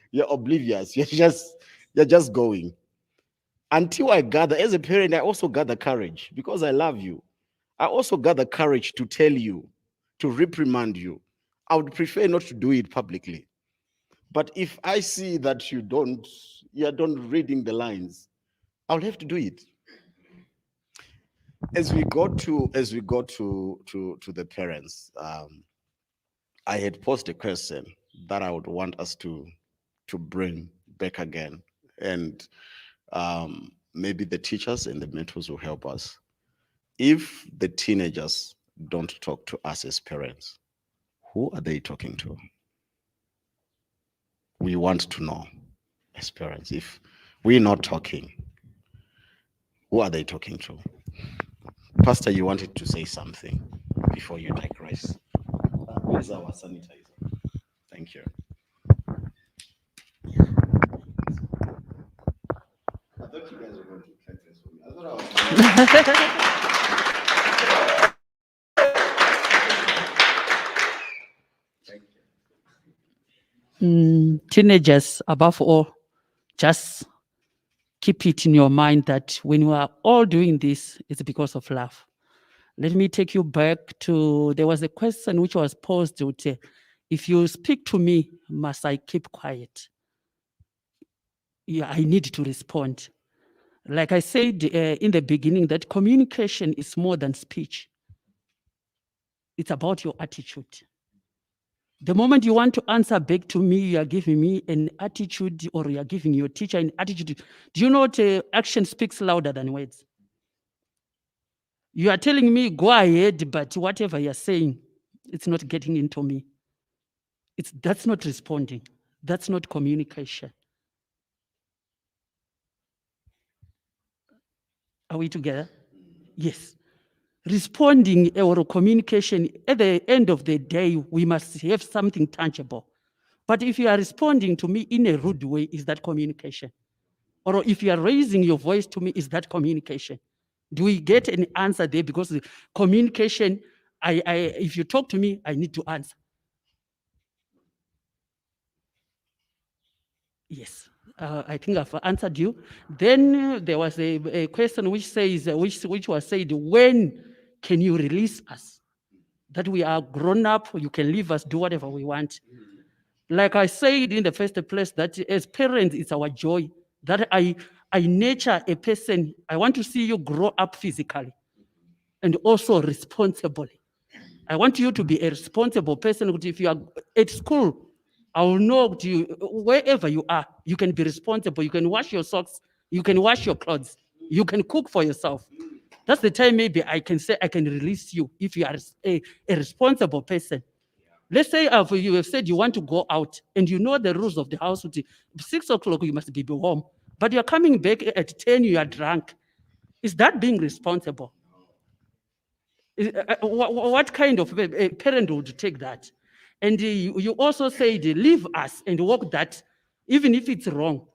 you're oblivious. You're just going until I gather. As a parent, I also gather courage because I love you. I also gather courage to tell you, to reprimand you. I would prefer not to do it publicly, But if I see that you're don't reading the lines, I'll have to do it. As we go to the parents, I had posed a question that I would want us to bring back again, and maybe the teachers and the mentors will help us. If the teenagers don't talk to us as parents, who are they talking to? We want to know as parents. If we're not talking, who are they talking to? Pastor, you wanted to say something before you digress. Where's our sanitizer? Thank you. I thought you guys were going to clap this for me. I thought I was. Teenagers, above all, just keep it in your mind that when we are all doing this, it's because of love. Let me take you back to, there was a question which was posed, if you speak to me, must I keep quiet? Yeah, I need to respond. Like I said in the beginning, that communication is more than speech. It's about your attitude. The moment you want to answer back to me, you are giving me an attitude, or you are giving your teacher an attitude. Do you know what action speaks louder than words? You are telling me, go ahead, but whatever you're saying, it's not getting into me. That's not responding. That's not communication. Are we together? Yes. Responding or communication, at the end of the day, we must have something tangible. But if you are responding to me in a rude way, is that communication? Or if you are raising your voice to me, is that communication? Do we get an answer there? Because the communication, if you talk to me, I need to answer. Yes, I think I've answered you. Then there was a question which says, which was said, when can you release us? That we are grown up, you can leave us, do whatever we want. Like I said in the first place, that as parents, it's our joy that I nurture a person. I want to see you grow up physically and also responsibly. I want you to be a responsible person. If you are at school, I will know you, wherever you are, you can be responsible. You can wash your socks, you can wash your clothes, you can cook for yourself. That's the time maybe I can say I can release you if you are a responsible person. Let's say you have said you want to go out and you know the rules of the house. 6 o'clock, you must be home. But you're coming back at 10, you are drunk. Is that being responsible? What kind of a parent would take that? And you also said, leave us and walk that, even if it's wrong.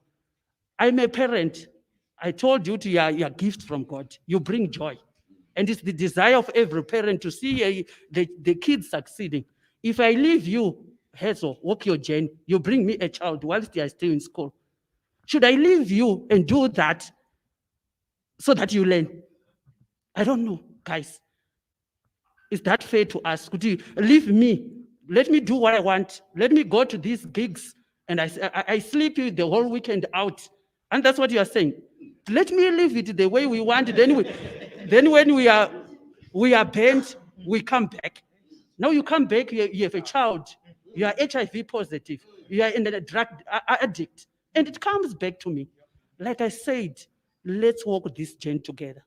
I'm a parent. I told you to your gift from God. You bring joy. And it's the desire of every parent to see the kids succeeding. If I leave you, Hazel, walk your journey, you bring me a child whilst they are still in school. Should I leave you and do that so that you learn? I don't know, guys. Is that fair to us? Could you leave me? Let me do what I want. Let me go to these gigs and I sleep the whole weekend out. And that's what you are saying. Let me live it the way we want. Then when we are bent, we come back. Now you come back, you have a child, you are HIV positive, you are in a drug addict, and it comes back to me. Like I said, let's walk this journey together.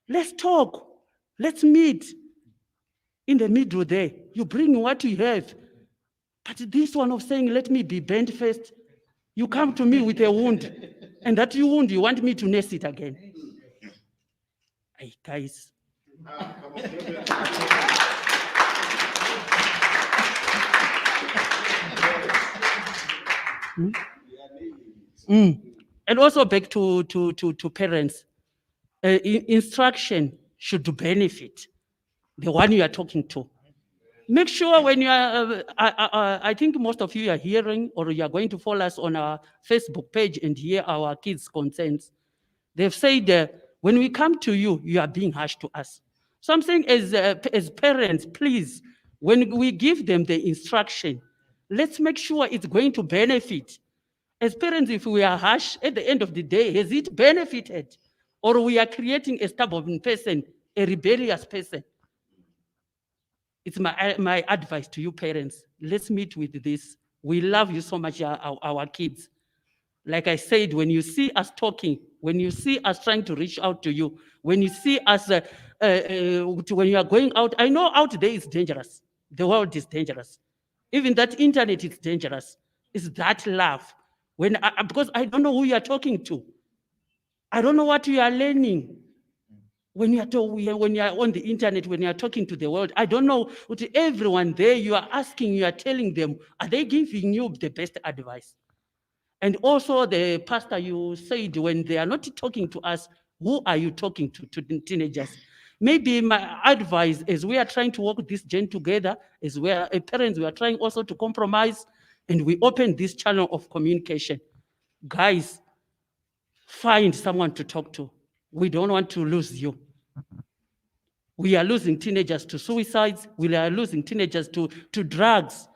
Let's talk. Let's meet in the middle there. You bring what you have. But this one of saying, let me be bent first, you come to me with a wound, and that wound, you want me to nurse it again. Hey, guys. And also back to parents. Instruction should benefit the one you are talking to. Make sure when you are, I think most of you are hearing or you are going to follow us on our Facebook page and hear our kids' concerns. They've said, when we come to you, you are being harsh to us. So I'm saying as parents, please, when we give them the instruction, Let's make sure it's going to benefit. As parents, if we are harsh, at the end of the day, has it benefited? Or we are creating a stubborn person, a rebellious person? It's my advice to you parents. Let's meet with this. We love you so much, our kids. Like I said, when you see us talking, when you see us trying to reach out to you, when you see us, when you are going out, I know out there is dangerous. The world is dangerous. Even that internet is dangerous. It's that love. Because I don't know who you are talking to. I don't know what you are learning. When you are on the internet, when you are talking to the world, I don't know, to everyone there, you are asking, you are telling them, are they giving you the best advice? And also the pastor, you said, when they are not talking to us, who are you talking to the teenagers? Maybe my advice is we are trying to work this journey together, as we are parents, we are trying also to compromise, and we open this channel of communication. Guys, find someone to talk to. We don't want to lose you. We are losing teenagers to suicides. We are losing teenagers to drugs.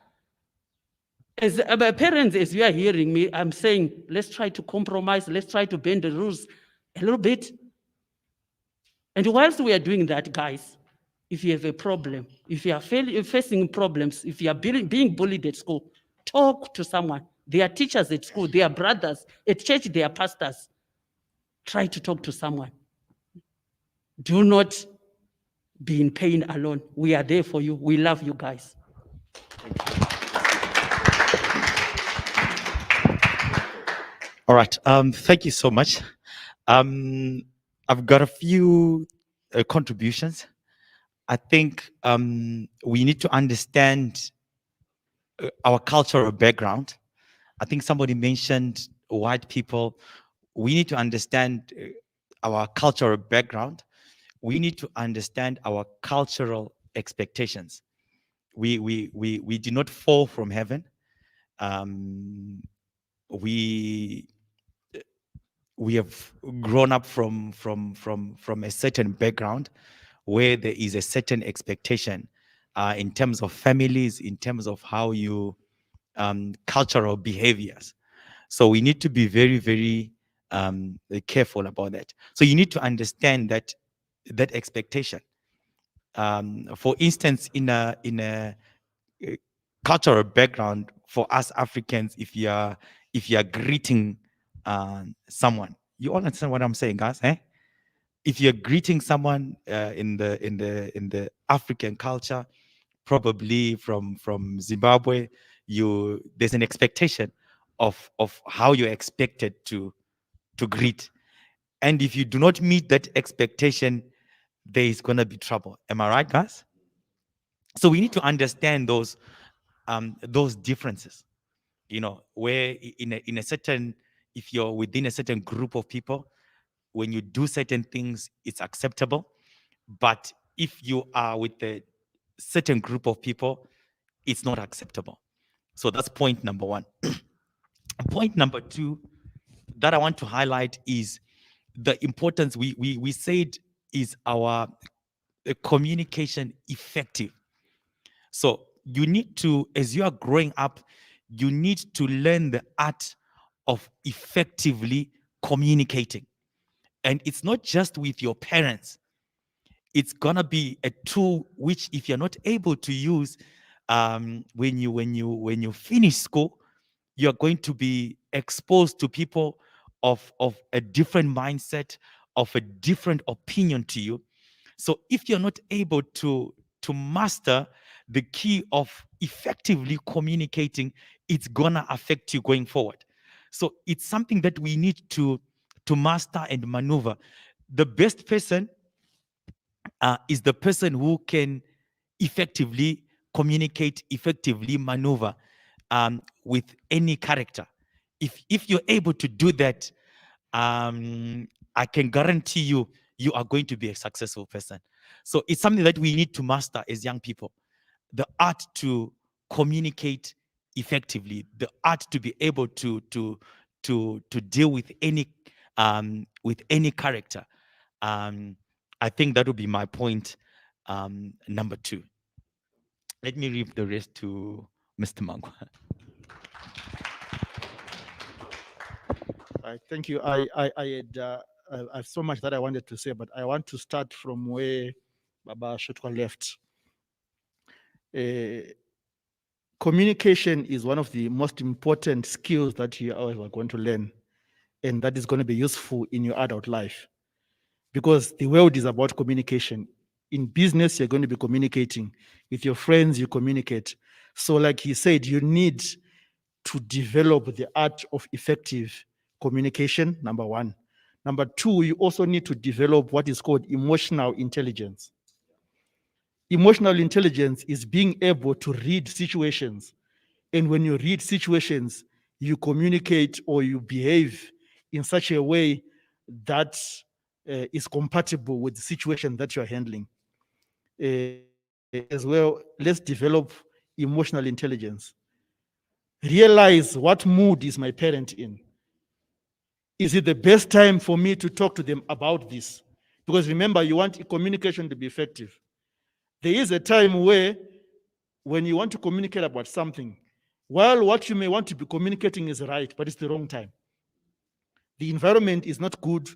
As parents, as you are hearing me, I'm saying, let's try to compromise. Let's try to bend the rules a little bit. And whilst we are doing that, guys, if you have a problem, if you are facing problems, if you are being bullied at school, talk to someone. There are teachers at school, there are brothers. At church, there are pastors. Try to talk to someone. Do not be in pain alone. We are there for you. We love you guys. All right. Thank you so much. I've got a few contributions. I think we need to understand our cultural background. I think somebody mentioned white people. We need to understand our cultural background. We need to understand our cultural expectations. We did not fall from heaven. We have grown up from a certain background where there is a certain expectation in terms of families, in terms of how you cultural behaviors. So we need to be very, very careful about that. So you need to understand that expectation. For instance, in a cultural background for us Africans, if you are greeting someone, you all understand what I'm saying, guys? Eh? If you're greeting someone in the African culture, probably from Zimbabwe, there's an expectation of how you're expected to greet, and if you do not meet that expectation, there is gonna be trouble. Am I right, guys? So we need to understand those differences. You know, where in a certain, if you're within a certain group of people, when you do certain things, it's acceptable. But if you are with a certain group of people, it's not acceptable. So that's point number one. Point number two that I want to highlight is the importance we said is our communication effective. So you need to, as you are growing up, you need to learn the art of effectively communicating. And it's not just with your parents. It's gonna be a tool which, if you're not able to use when you finish school, you're going to be exposed to people of a different mindset, of a different opinion to you. So if you're not able to master the key of effectively communicating, it's gonna affect you going forward. So it's something that we need to master and maneuver. The best person is the person who can effectively communicate, effectively maneuver with any character. If you're able to do that, I can guarantee you, you are going to be a successful person. So it's something that we need to master as young people. The art to communicate effectively, the art to be able to deal with any character. I think that would be my point number two. Let me leave the rest to Mr. Mangwa. Thank you. I have so much that I wanted to say, but I want to start from where Baba Shotwa left. Communication is one of the most important skills that you are going to learn, and that is going to be useful in your adult life, because the world is about communication. In business, you're going to be communicating. With your friends, you communicate. So like he said, you need to develop the art of effective communication, number one. Number two, you also need to develop what is called emotional intelligence. Emotional intelligence is being able to read situations. And when you read situations, you communicate or you behave in such a way that is compatible with the situation that you're handling. As well, let's develop emotional intelligence. Realize what mood is my parent in. Is it the best time for me to talk to them about this? Because remember, you want communication to be effective. There is a time where, when you want to communicate about something, while what you may want to be communicating is right, but it's the wrong time. The environment is not good,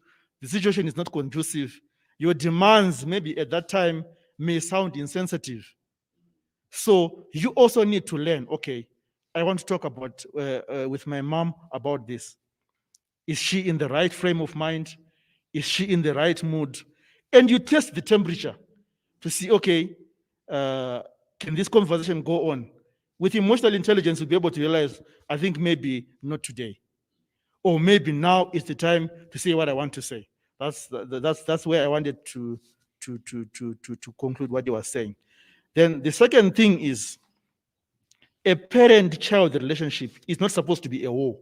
the situation is not conducive. Your demands, maybe at that time, may sound insensitive. So you also need to learn, okay, I want to talk about with my mom about this. Is she in the right frame of mind? Is she in the right mood? And you test the temperature to see, okay, can this conversation go on? With emotional intelligence, you'll be able to realize, I think maybe not today. Or maybe now is the time to say what I want to say. That's where I wanted to conclude what you were saying. Then the second thing is, a parent-child relationship is not supposed to be a war.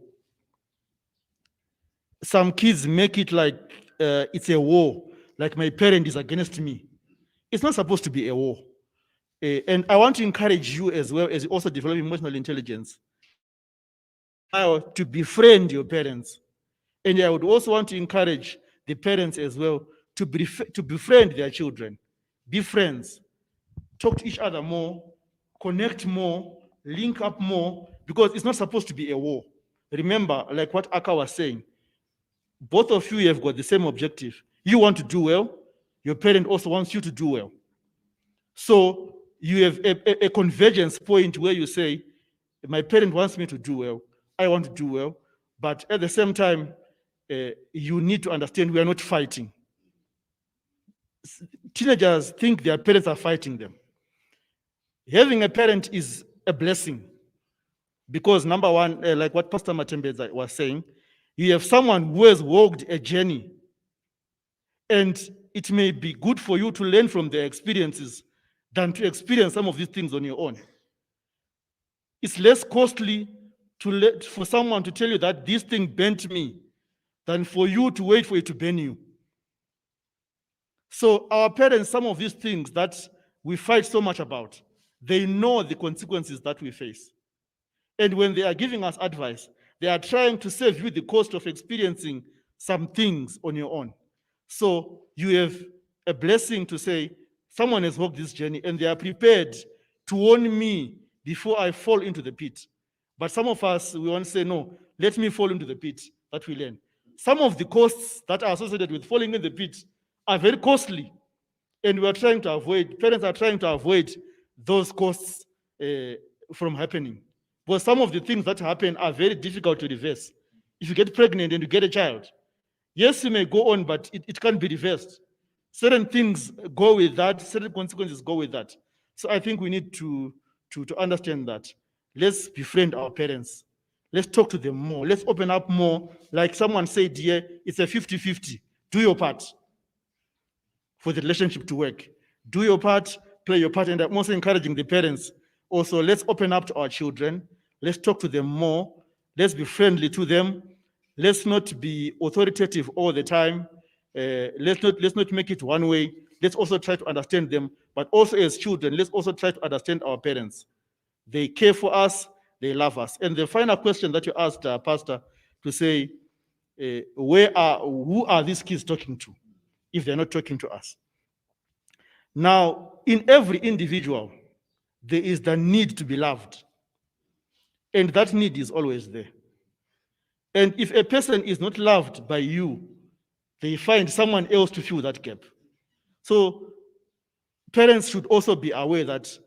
Some kids make it like it's a war, like my parent is against me. It's not supposed to be a war. And I want to encourage you, as well as also develop emotional intelligence, now to befriend your parents. And I would also want to encourage the parents as well to befriend their children. Be friends. Talk to each other more, connect more, link up more, because it's not supposed to be a war. Remember, like what Aka was saying, both of you have got the same objective. You want to do well, your parent also wants you to do well. So you have a convergence point where you say, my parent wants me to do well, I want to do well, but at the same time, you need to understand we are not fighting. Teenagers think their parents are fighting them. Having a parent is a blessing, because number one, like what Pastor Matembeza was saying, you have someone who has walked a journey, and it may be good for you to learn from their experiences than to experience some of these things on your own. It's less costly for someone to tell you that this thing bent me than for you to wait for it to bend you. So our parents, some of these things that we fight so much about, they know the consequences that we face. And when they are giving us advice, they are trying to save you the cost of experiencing some things on your own. So you have a blessing to say, someone has walked this journey and they are prepared to warn me before I fall into the pit. But some of us, we want to say, no, let me fall into the pit, that we learn. Some of the costs that are associated with falling in the pit are very costly. And we are trying to avoid, parents are trying to avoid those costs from happening. But some of the things that happen are very difficult to reverse. If you get pregnant and you get a child, yes, you may go on, but it can't be reversed. Certain things go with that, certain consequences go with that. So I think we need to understand that. Let's befriend our parents. Let's talk to them more. Let's open up more. Like someone said here, it's a 50-50. Do your part for the relationship to work. Do your part, play your part. And I'm also encouraging the parents. Also, let's open up to our children. Let's talk to them more. Let's be friendly to them. Let's not be authoritative all the time. Let's not make it one way. Let's also try to understand them. But also as children, let's also try to understand our parents. They care for us. They love us. And the final question that you asked, Pastor, to say, who are these kids talking to if they're not talking to us? Now, in every individual, there is the need to be loved. And that need is always there. And if a person is not loved by you, they find someone else to fill that gap. So parents should also be aware that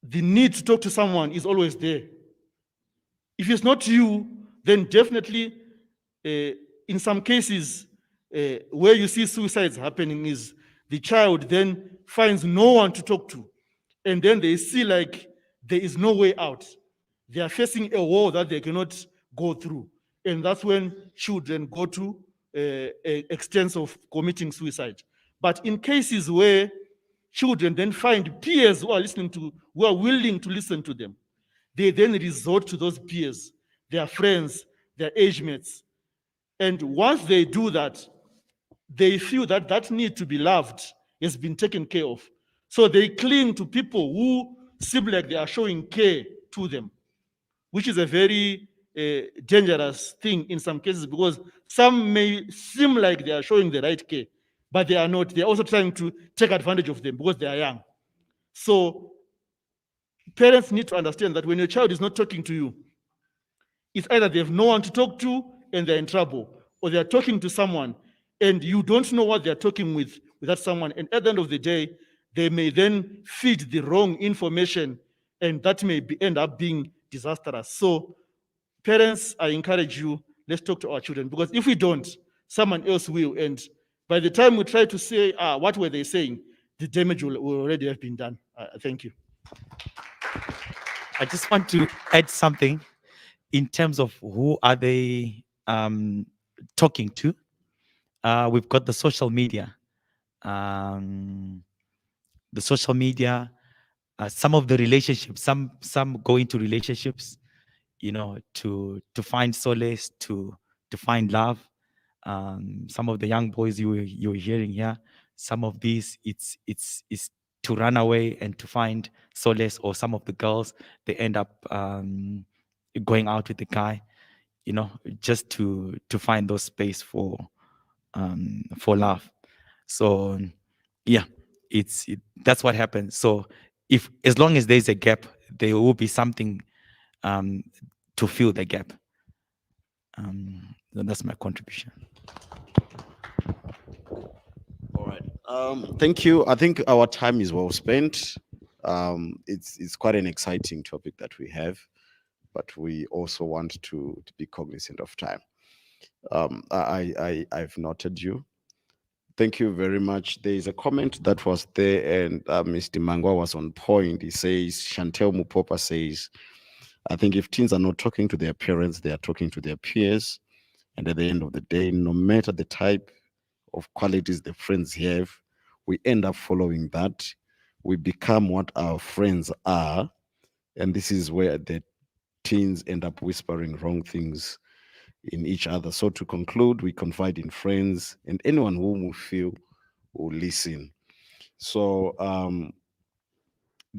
the need to talk to someone is always there. If it's not you, then definitely, in some cases, where you see suicides happening is the child then finds no one to talk to. And then they see like there is no way out. They are facing a wall that they cannot go through. And that's when children go to extents of committing suicide. But in cases where children then find peers who are willing to listen to them, they then resort to those peers, their friends, their age mates. And once they do that, they feel that that need to be loved has been taken care of. So they cling to people who seem like they are showing care to them, which is a very dangerous thing in some cases, because some may seem like they are showing the right care, but they are not. They are also trying to take advantage of them because they are young. So parents need to understand that when your child is not talking to you, it's either they have no one to talk to and they're in trouble, or they're talking to someone and you don't know what they're talking with that someone. And at the end of the day, they may then feed the wrong information, and that may end up being disastrous. So parents, I encourage you, let's talk to our children, because if we don't, someone else will. And by the time we try to say, what were they saying, the damage will already have been done. Thank you. I just want to add something in terms of who are they talking to. We've got the social media. The social media, some of the relationships, some go into relationships, you know, to find solace, to find love. Some of the young boys you're hearing here, some of these it's to run away and to find solace, or some of the girls, they end up going out with the guy, you know, just to find those space for love. So yeah, that's what happens. So if, as long as there's a gap, there will be something to fill the gap. That's my contribution. All right. Thank you. I think our time is well spent. It's quite an exciting topic that we have, but we also want to be cognizant of time. I've noted you. Thank you very much. There is a comment that was there, and Mr. Mangwa was on point. He says, Chantel Mupopa says, I think if teens are not talking to their parents, they are talking to their peers. And at the end of the day, no matter the type of qualities the friends have, we end up following that. We become what our friends are. And this is where the teens end up whispering wrong things in each other. So to conclude, we confide in friends and anyone whom we feel will listen. So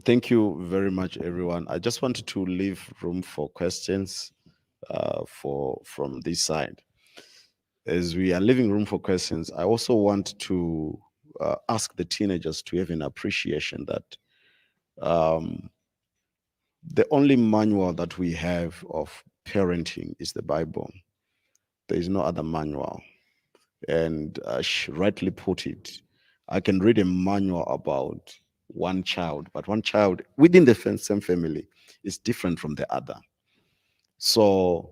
thank you very much, everyone. I just wanted to leave room for questions from this side. As we are leaving room for questions, I also want to ask the teenagers to have an appreciation that the only manual that we have of parenting is the Bible. There is no other manual. And she rightly put it, I can read a manual about one child, but one child within the same family is different from the other. So,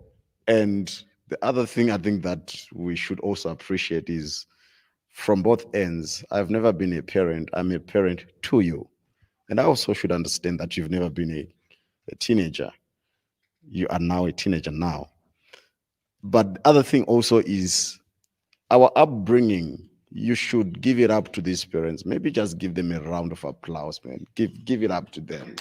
and the other thing I think that we should also appreciate is from both ends. I've never been a parent, I'm a parent to you. And I also should understand that you've never been a teenager. You are now a teenager now. But the other thing also is our upbringing. You should give it up to these parents. Maybe just give them a round of applause, man. Give it up to them.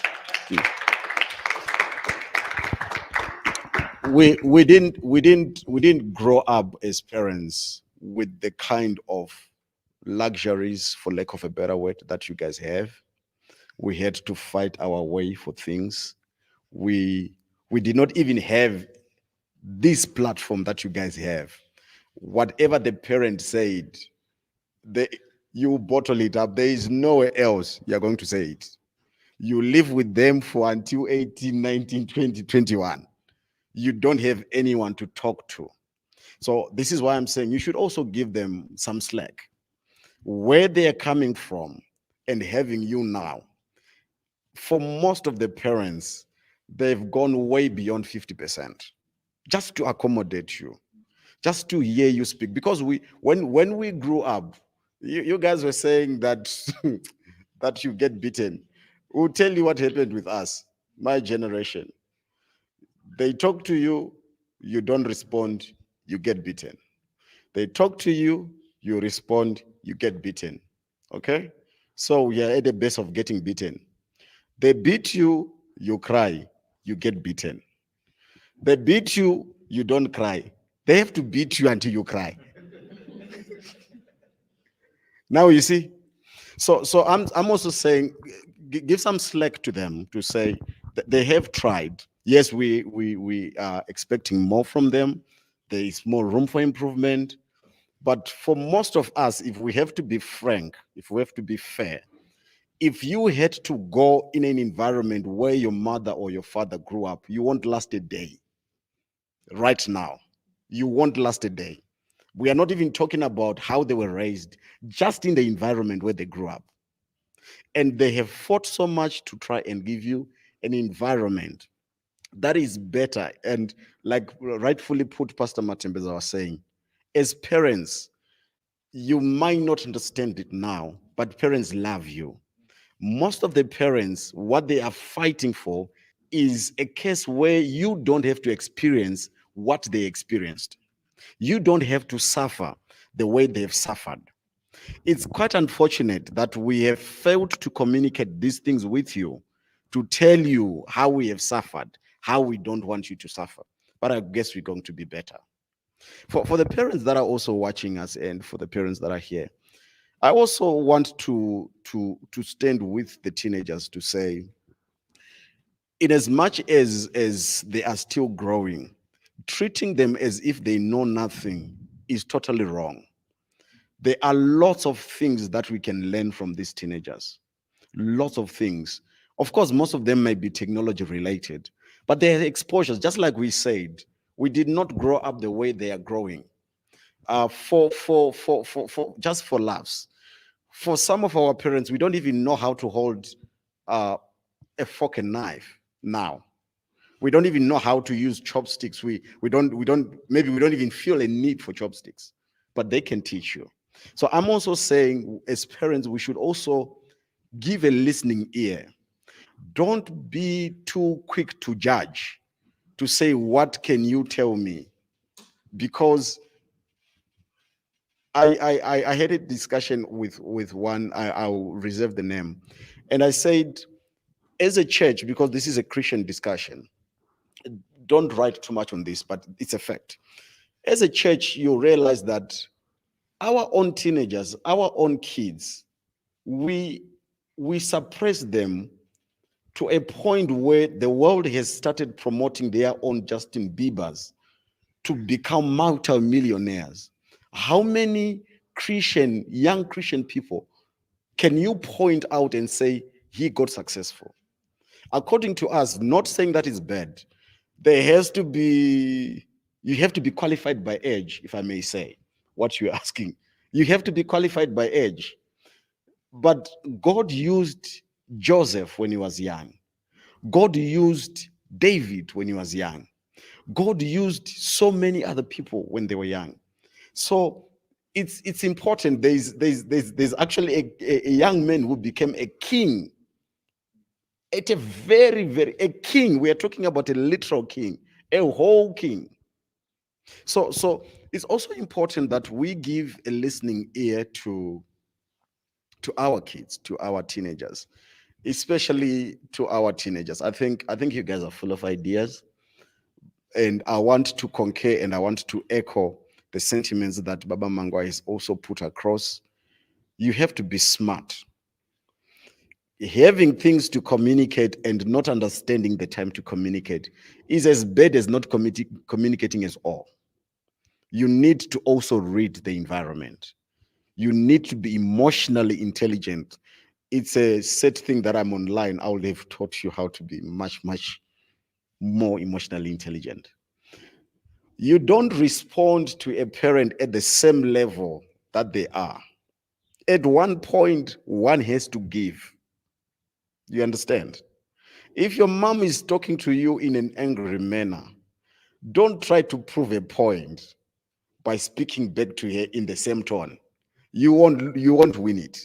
We didn't grow up as parents with the kind of luxuries, for lack of a better word, that you guys have. We had to fight our way for things. We did not even have this platform that you guys have. Whatever the parent said, you bottle it up. There is nowhere else you're going to say it. You live with them for until 18, 19, 20, 21. You don't have anyone to talk to. So this is why I'm saying you should also give them some slack. Where they are coming from and having you now, for most of the parents, they've gone way beyond 50% just to accommodate you, just to hear you speak. Because when we grew up, you guys were saying that that you get beaten. We'll tell you what happened with us, my generation. They talk to you, you don't respond, you get beaten. They talk to you, you respond, you get beaten. Okay? So you're at the base of getting beaten. They beat you, you cry, you get beaten. They beat you, you don't cry. They have to beat you until you cry. Now you see. So I'm also saying give some slack to them to say that they have tried. Yes, we are expecting more from them. There is more room for improvement. But for most of us, if we have to be frank, if we have to be fair, if you had to go in an environment where your mother or your father grew up, you won't last a day. Right now, you won't last a day. We are not even talking about how they were raised, just in the environment where they grew up. And they have fought so much to try and give you an environment that is better. And like rightfully put, Pastor Matembeza was saying, as parents, you might not understand it now, but parents love you. Most of the parents, what they are fighting for is a case where you don't have to experience what they experienced. You don't have to suffer the way they've suffered. It's quite unfortunate that we have failed to communicate these things with you, to tell you how we have suffered, how we don't want you to suffer. But I guess we're going to be better. For the parents that are also watching us and for the parents that are here, I also want to stand with the teenagers to say, in as much as they are still growing, treating them as if they know nothing is totally wrong. There are lots of things that we can learn from these teenagers. Lots of things. Of course, most of them may be technology related, but their exposures, just like we said, we did not grow up the way they are growing. For just for laughs. For some of our parents, we don't even know how to hold a fork and knife now. We don't even know how to use chopsticks. We don't maybe we don't even feel a need for chopsticks, but they can teach you. So I'm also saying, as parents, we should also give a listening ear. Don't be too quick to judge, to say, what can you tell me? Because I had a discussion with one, I'll reserve the name. And I said, as a church, because this is a Christian discussion, don't write too much on this, but it's a fact. As a church, you realize that our own teenagers, our own kids, we suppress them to a point where the world has started promoting their own Justin Biebers to become multi-millionaires. How many young Christian people can you point out and say he got successful? According to us, not saying that is bad, you have to be qualified by age, if I may say, what you're asking. You have to be qualified by age. But God used Joseph when he was young. God used David when he was young. God used so many other people when they were young. So it's important. There's actually a young man who became a king. At a a king. We are talking about a literal king, a whole king. So it's also important that we give a listening ear to our kids, to our teenagers, especially to our teenagers. I think you guys are full of ideas, and I want to concur and I want to echo the sentiments that Baba Mangwa has also put across. You have to be smart. Having things to communicate and not understanding the time to communicate is as bad as not communicating at all. You need to also read the environment. You need to be emotionally intelligent. it's a set thing that I'm online, I would have taught you how to be much, much more emotionally intelligent. You don't respond to a parent at the same level that they are. At one point, one has to give. You understand? If your mom is talking to you in an angry manner, don't try to prove a point by speaking back to her in the same tone. You won't win it.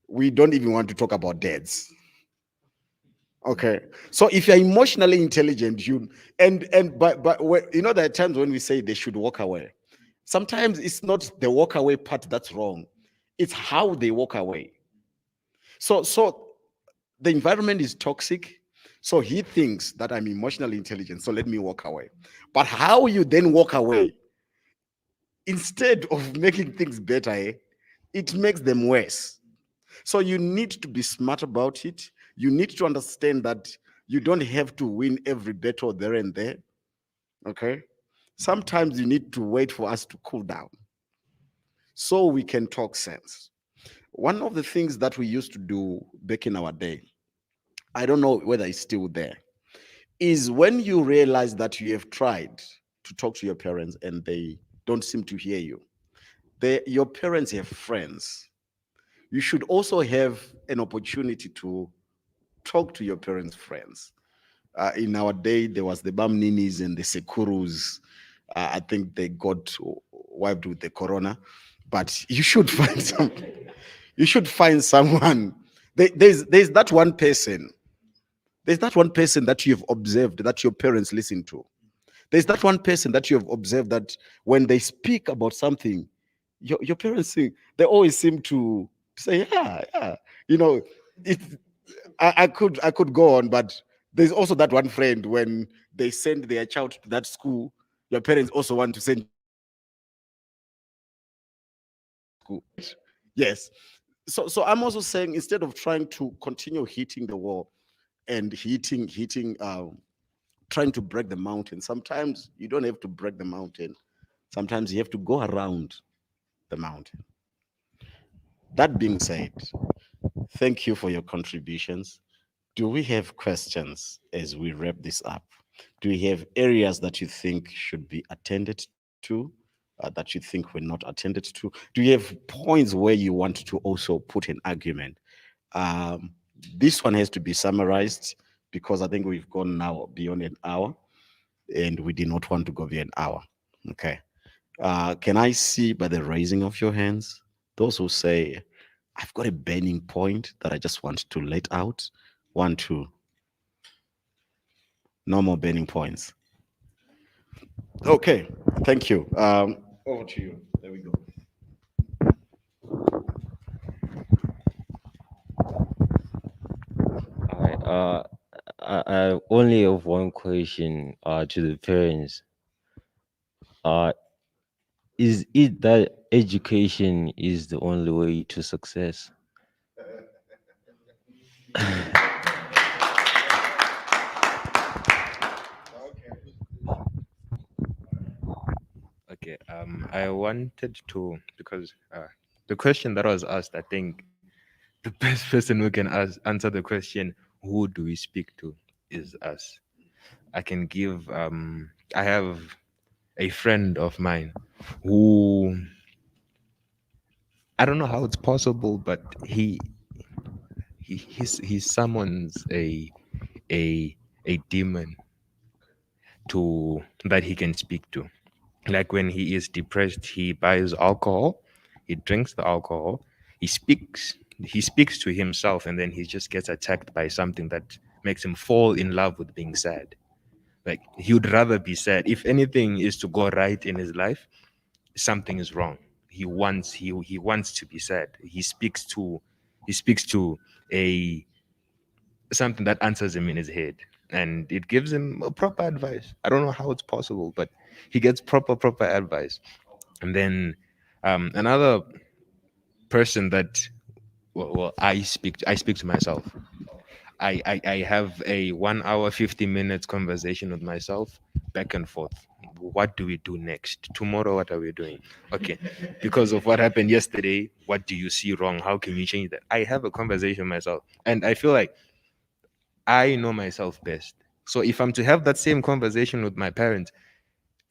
We don't even want to talk about dads. Okay. So if you're emotionally intelligent, you know there are times when we say they should walk away. Sometimes it's not the walk away part that's wrong. It's how they walk away. So the environment is toxic. So he thinks that I'm emotionally intelligent. So let me walk away. But how you then walk away, instead of making things better, it makes them worse. So you need to be smart about it. You need to understand that you don't have to win every battle there and there. Okay. Sometimes you need to wait for us to cool down so we can talk sense. One of the things that we used to do back in our day, I don't know whether it's still there, is when you realize that you have tried to talk to your parents and they don't seem to hear you. Your parents have friends. You should also have an opportunity to talk to your parents' friends. In our day, there was the Bamninis and the Sekurus. I think they got wiped with the corona, but you should find some. You should find someone. There's that one person. There's that one person that you've observed that your parents listen to. There's that one person that you have observed that when they speak about something, your parents they always seem to say, yeah, yeah. You know, it I could go on, but there's also that one friend when they send their child to that school, your parents also want to send school. Yes. So I'm also saying instead of trying to continue hitting the wall and hitting trying to break the mountain, sometimes you don't have to break the mountain. Sometimes you have to go around the mountain. That being said, thank you for your contributions. Do we have questions as we wrap this up? Do we have areas that you think should be attended to, that you think were not attended to? Do you have points where you want to also put an argument? Um, this one has to be summarized because I think we've gone now beyond an hour and we did not want to go beyond an hour. Okay. Can I see by the raising of your hands those who say, I've got a burning point that I just want to let out? 1, 2. No more burning points. Okay, thank you. Over to you. There we go. I only have one question to the parents. Is it that education is the only way to success? Okay. I wanted to because the question that was asked, I think the best person who can answer the question, "Who do we speak to?" is us. I can give. I have a friend of mine who I don't know how it's possible, but he summons a demon to that he can speak to. Like when he is depressed, he buys alcohol, he drinks the alcohol, he speaks to himself, and then he just gets attacked by something that makes him fall in love with being sad. Like he would rather be sad. If anything is to go right in his life, something is wrong. He wants to be sad. He speaks to a something that answers him in his head, and it gives him a proper advice. I don't know how it's possible, but he gets proper advice. And then another person that well, I speak to myself. I have a 1 hour 50 minutes conversation with myself, back and forth. what do we do next? Tomorrow, what are we doing? Okay, because of what happened yesterday, what do you see wrong? How can we change that? I have a conversation myself, and I feel like I know myself best. So if I'm to have that same conversation with my parents,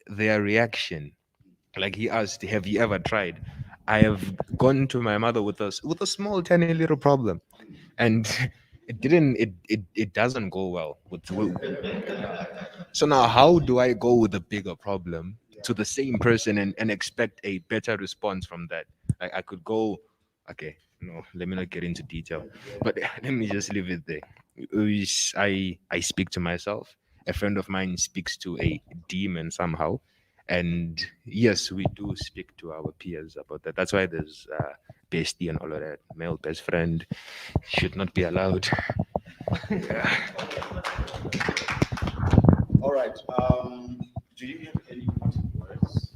their reaction, like he asked, have you ever tried? I have gone to my mother with us with a small tiny little problem, and it doesn't go well so now how do I go with a bigger problem to the same person and expect a better response from that? I could go, okay, no, let me not get into detail, but let me just leave it there. I speak to myself. A friend of mine speaks to a demon somehow. And yes, we do speak to our peers about that. That's why there's bestie and all of that. Male best friend should not be allowed. All right. Do you have any parting words?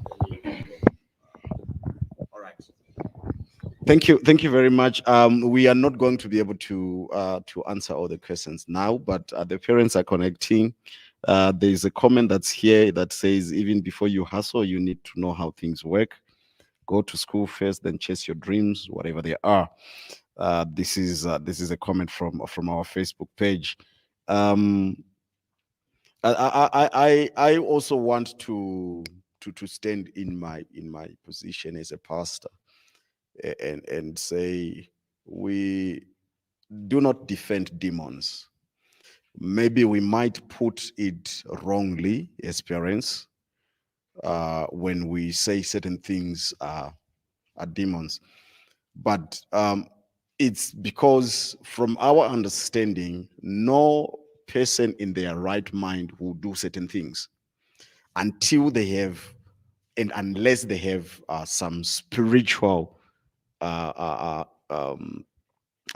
All right. Thank you. Thank you very much. We are not going to be able to answer all the questions now, but the parents are connecting. There's a comment that's here that says, even before you hustle, you need to know how things work. Go to school first, then chase your dreams, whatever they are. This is a comment from our Facebook page. I also want to stand in my position as a pastor and say we do not defend demons. Maybe we might put it wrongly as parents when we say certain things are demons, but it's because from our understanding, no person in their right mind will do certain things until they have, and unless they have some spiritual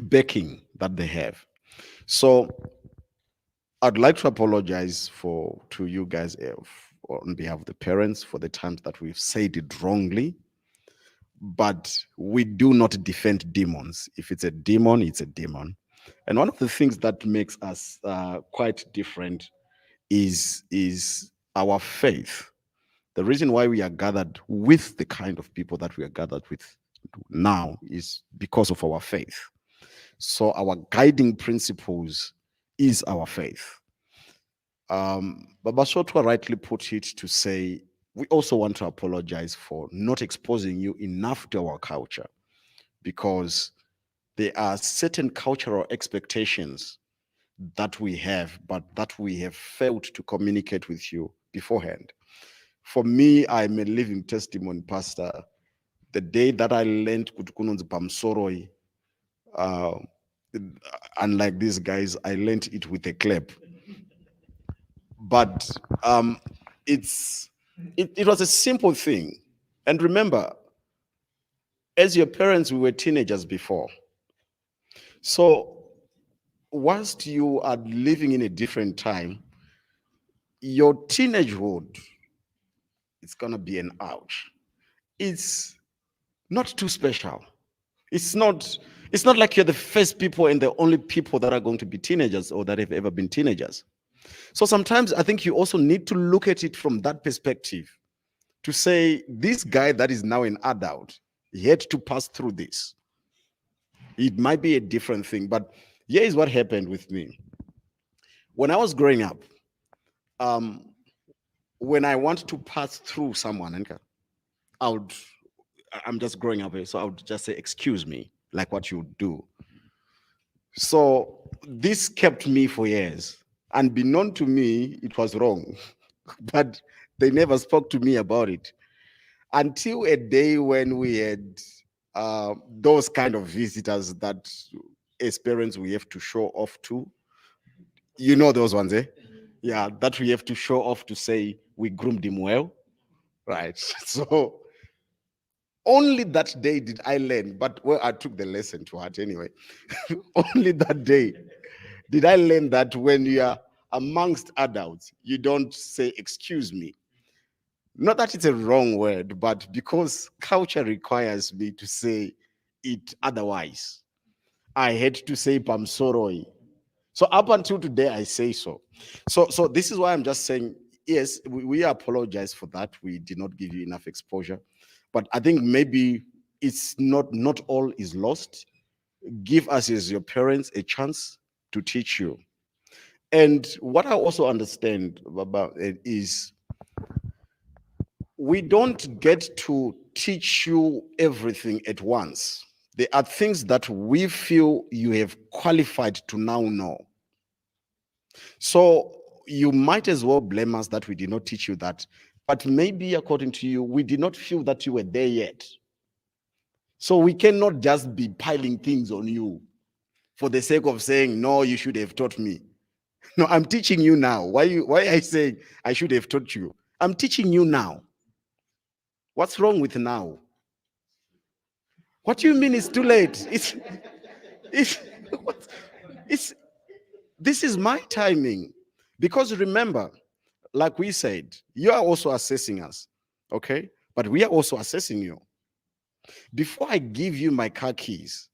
backing that they have. So I'd like to apologize to you guys on behalf of the parents for the times that we've said it wrongly, but we do not defend demons. If it's a demon, it's a demon. And one of the things that makes us quite different is our faith. The reason why we are gathered with the kind of people that we are gathered with now is because of our faith. So our guiding principles is our faith. Baba Sotwa rightly put it to say, we also want to apologize for not exposing you enough to our culture, because there are certain cultural expectations that we have, but that we have failed to communicate with you beforehand. For me, I'm a living testimony, Pastor. The day that I learned Kutukununzi Pamsoroi, unlike these guys, I learned it with a clap. But it was a simple thing. And remember, as your parents, we were teenagers before. So whilst you are living in a different time, your teenagehood, it's gonna be an ouch. It's not too special. It's not like you're the first people and the only people that are going to be teenagers or that have ever been teenagers. So sometimes I think you also need to look at it from that perspective, to say this guy that is now an adult, he had to pass through this. It might be a different thing, but here is what happened with me. When I was growing up, when I want to pass through someone, I'm just growing up here, so I would just say, excuse me, like what you do. So this kept me for years. Unbeknown to me, it was wrong, but they never spoke to me about it until a day when we had those kind of visitors that as parents we have to show off to. You know those ones, eh? Yeah, that we have to show off to say we groomed him well, right? So only that day did I learn, but well, I took the lesson to heart anyway. Only that day did I learn that when you are amongst adults, you don't say, excuse me. Not that it's a wrong word, but because culture requires me to say it otherwise, I had to say Pamsoroi. So up until today, I say so. So this is why I'm just saying yes, we apologize for that. We did not give you enough exposure, but I think maybe it's not all is lost. Give us as your parents a chance to teach you. And what I also understand about it is we don't get to teach you everything at once. There are things that we feel you have qualified to now know. So you might as well blame us that we did not teach you that. But maybe according to you, we did not feel that you were there yet. So we cannot just be piling things on you for the sake of saying, no, you should have taught me. No, I'm teaching you now. Why I say I should have taught you? I'm teaching you now. What's wrong with now? What do you mean it's too late? It's, it's this is my timing. Because remember, like we said, you are also assessing us, okay? But we are also assessing you. Before I give you my car keys,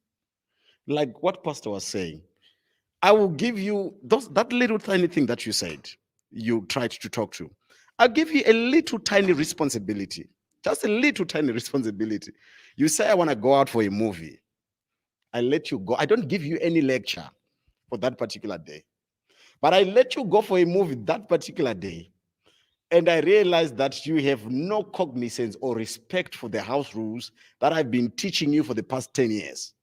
like what Pastor was saying, I will give you that little tiny thing that you said, you tried to talk to. I'll give you a little tiny responsibility, just a little tiny responsibility. You say, I want to go out for a movie. I let you go. I don't give you any lecture for that particular day, but I let you go for a movie that particular day. And I realize that you have no cognizance or respect for the house rules that I've been teaching you for the past 10 years.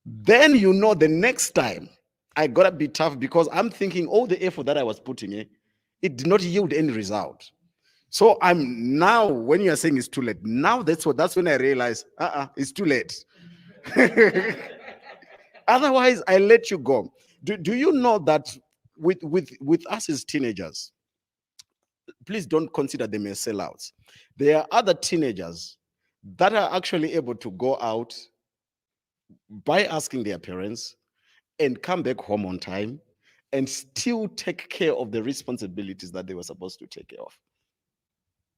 Then you know the next time I gotta be tough because I'm thinking all the effort that I was putting in, it did not yield any result. So I'm now, when you're saying it's too late, now that's when I realize, it's too late. Otherwise, I let you go. Do you know that with us as teenagers, please don't consider them as sellouts. There are other teenagers that are actually able to go out by asking their parents and come back home on time and still take care of the responsibilities that they were supposed to take care of.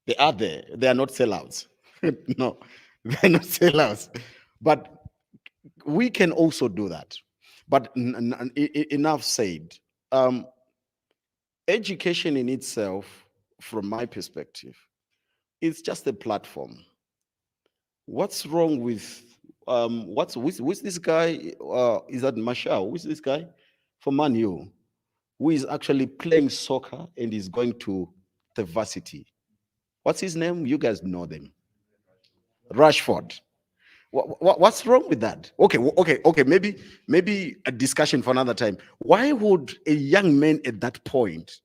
They are there. They are not sellouts. No, they're not sellouts. But we can also do that. But enough said. Education in itself, from my perspective, it's just a platform. What's wrong with who's this guy? Is that Marshall? Who's this guy for Man U? Who is actually playing soccer and is going to the varsity? What's his name? You guys know them. Rashford. What's wrong with that? Okay. Maybe a discussion for another time. Why would a young man at that point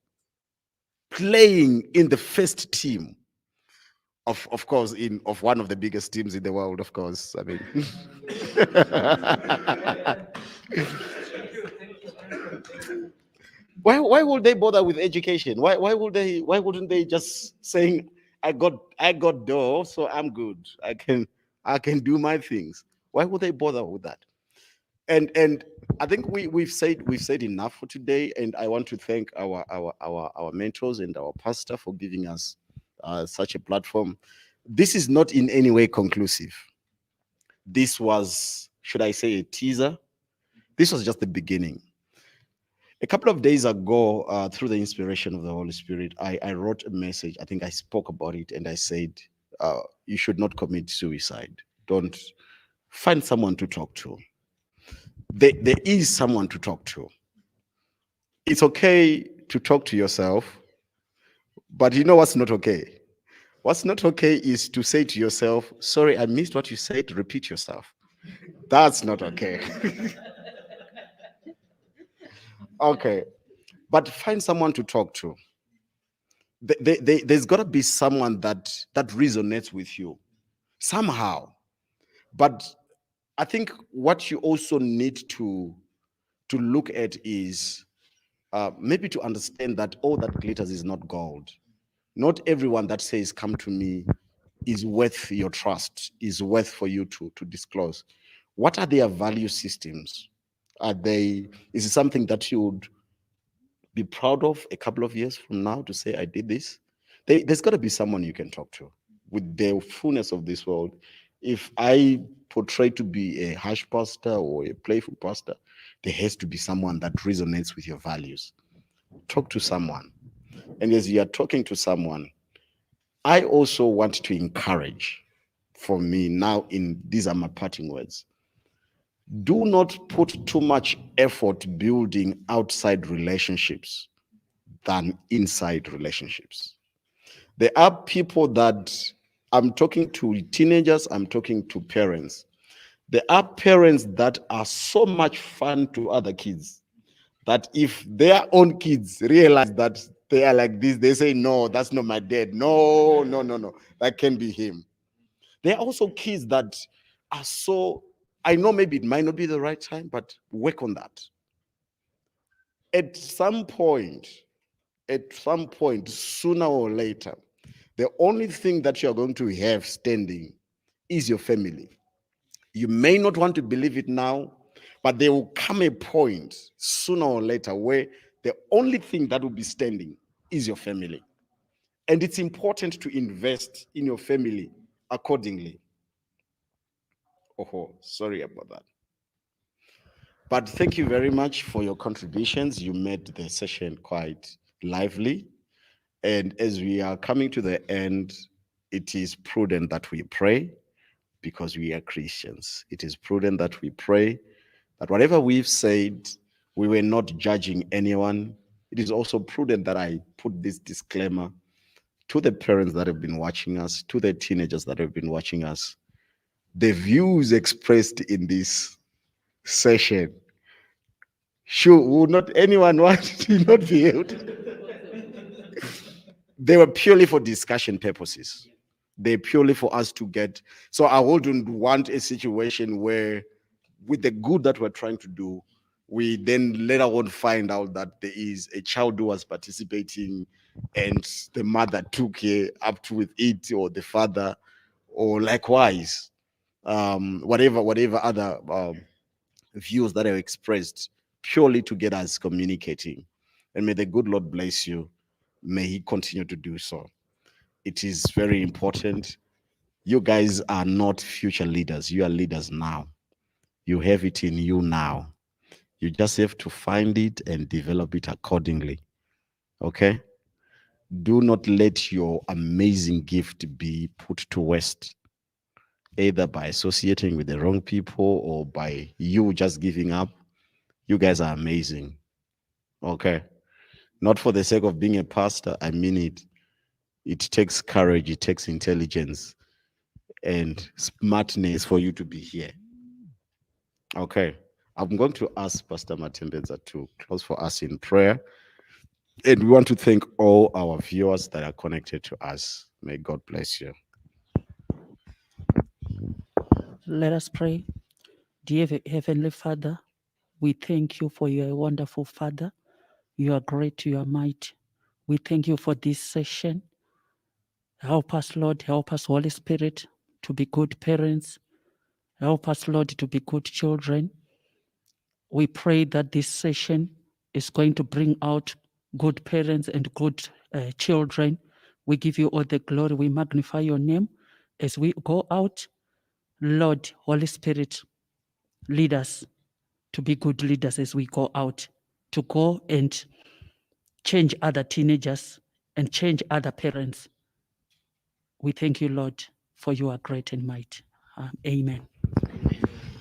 playing in the first team of course of one of the biggest teams in the world, of course, I mean, why would they bother with education? Why wouldn't they just saying, I got dough, so I'm good, I can do my things? Why would they bother with that? And I think we've said enough for today, and I want to thank our mentors and our pastor for giving us such a platform. This is not in any way conclusive. This was, should I say, a teaser. This was just the beginning. A couple of days ago, through the inspiration of the Holy Spirit, I wrote a message. I think I spoke about it, and I said, you should not commit suicide. Don't. Find someone to talk to. There is someone to talk to. It's okay to talk to yourself, but you know what's not okay? What's not okay is to say to yourself, sorry, I missed what you said, repeat yourself. That's not okay. Okay, but find someone to talk to. There's got to be someone that resonates with you somehow. But I think what you also need to look at is maybe to understand that all that glitters is not gold. Not everyone that says, come to me, is worth your trust, is worth for you to disclose. What are their value systems? Is it something that you would be proud of a couple of years from now to say, I did this? There's got to be someone you can talk to with the fullness of this world. If I portray to be a harsh pastor or a playful pastor, there has to be someone that resonates with your values. Talk to someone. And as you are talking to someone, I also want to encourage, for me now, these are my parting words. Do not put too much effort building outside relationships than inside relationships. There are people that, I'm talking to teenagers, I'm talking to parents. There are parents that are so much fun to other kids that if their own kids realize that they are like this, they say, no, that's not my dad. No, no, no, no, that can be him. There are also kids that are so, I know maybe it might not be the right time, but work on that. At some point, sooner or later, the only thing that you're going to have standing is your family. You may not want to believe it now, but there will come a point sooner or later where the only thing that will be standing is your family. And it's important to invest in your family accordingly. Oh, sorry about that. But thank you very much for your contributions. You made the session quite lively. And as we are coming to the end, it is prudent that we pray because we are Christians. It is prudent that we pray that whatever we've said, we were not judging anyone. It is also prudent that I put this disclaimer to the parents that have been watching us, to the teenagers that have been watching us. The views expressed in this session, sure, would not anyone want to not be held? They were purely for discussion purposes. They're purely for us to get. So I wouldn't want a situation where, with the good that we're trying to do, we then later on find out that there is a child who was participating and the mother took her up to with it, or the father, or likewise, whatever other views that are expressed purely to get us communicating. And may the good Lord bless you. May he continue to do so. It is very important. You guys are not future leaders. You are leaders now. You have it in you now. You just have to find it and develop it accordingly. Okay? Do not let your amazing gift be put to waste, either by associating with the wrong people or by you just giving up. You guys are amazing. Okay? Not for the sake of being a pastor, I mean it. It takes courage, it takes intelligence and smartness for you to be here. Okay. I'm going to ask Pastor Matembenza to close for us in prayer. And we want to thank all our viewers that are connected to us. May God bless you. Let us pray. Dear Heavenly Father, we thank you for your wonderful Father. You are great, you are mighty. We thank you for this session. Help us, Lord. Help us, Holy Spirit, to be good parents. Help us, Lord, to be good children. We pray that this session is going to bring out good parents and good children. We give you all the glory. We magnify your name as we go out. Lord, Holy Spirit, lead us to be good leaders as we go out, to go and change other teenagers and change other parents. We thank you, Lord, for you are great and mighty. Amen.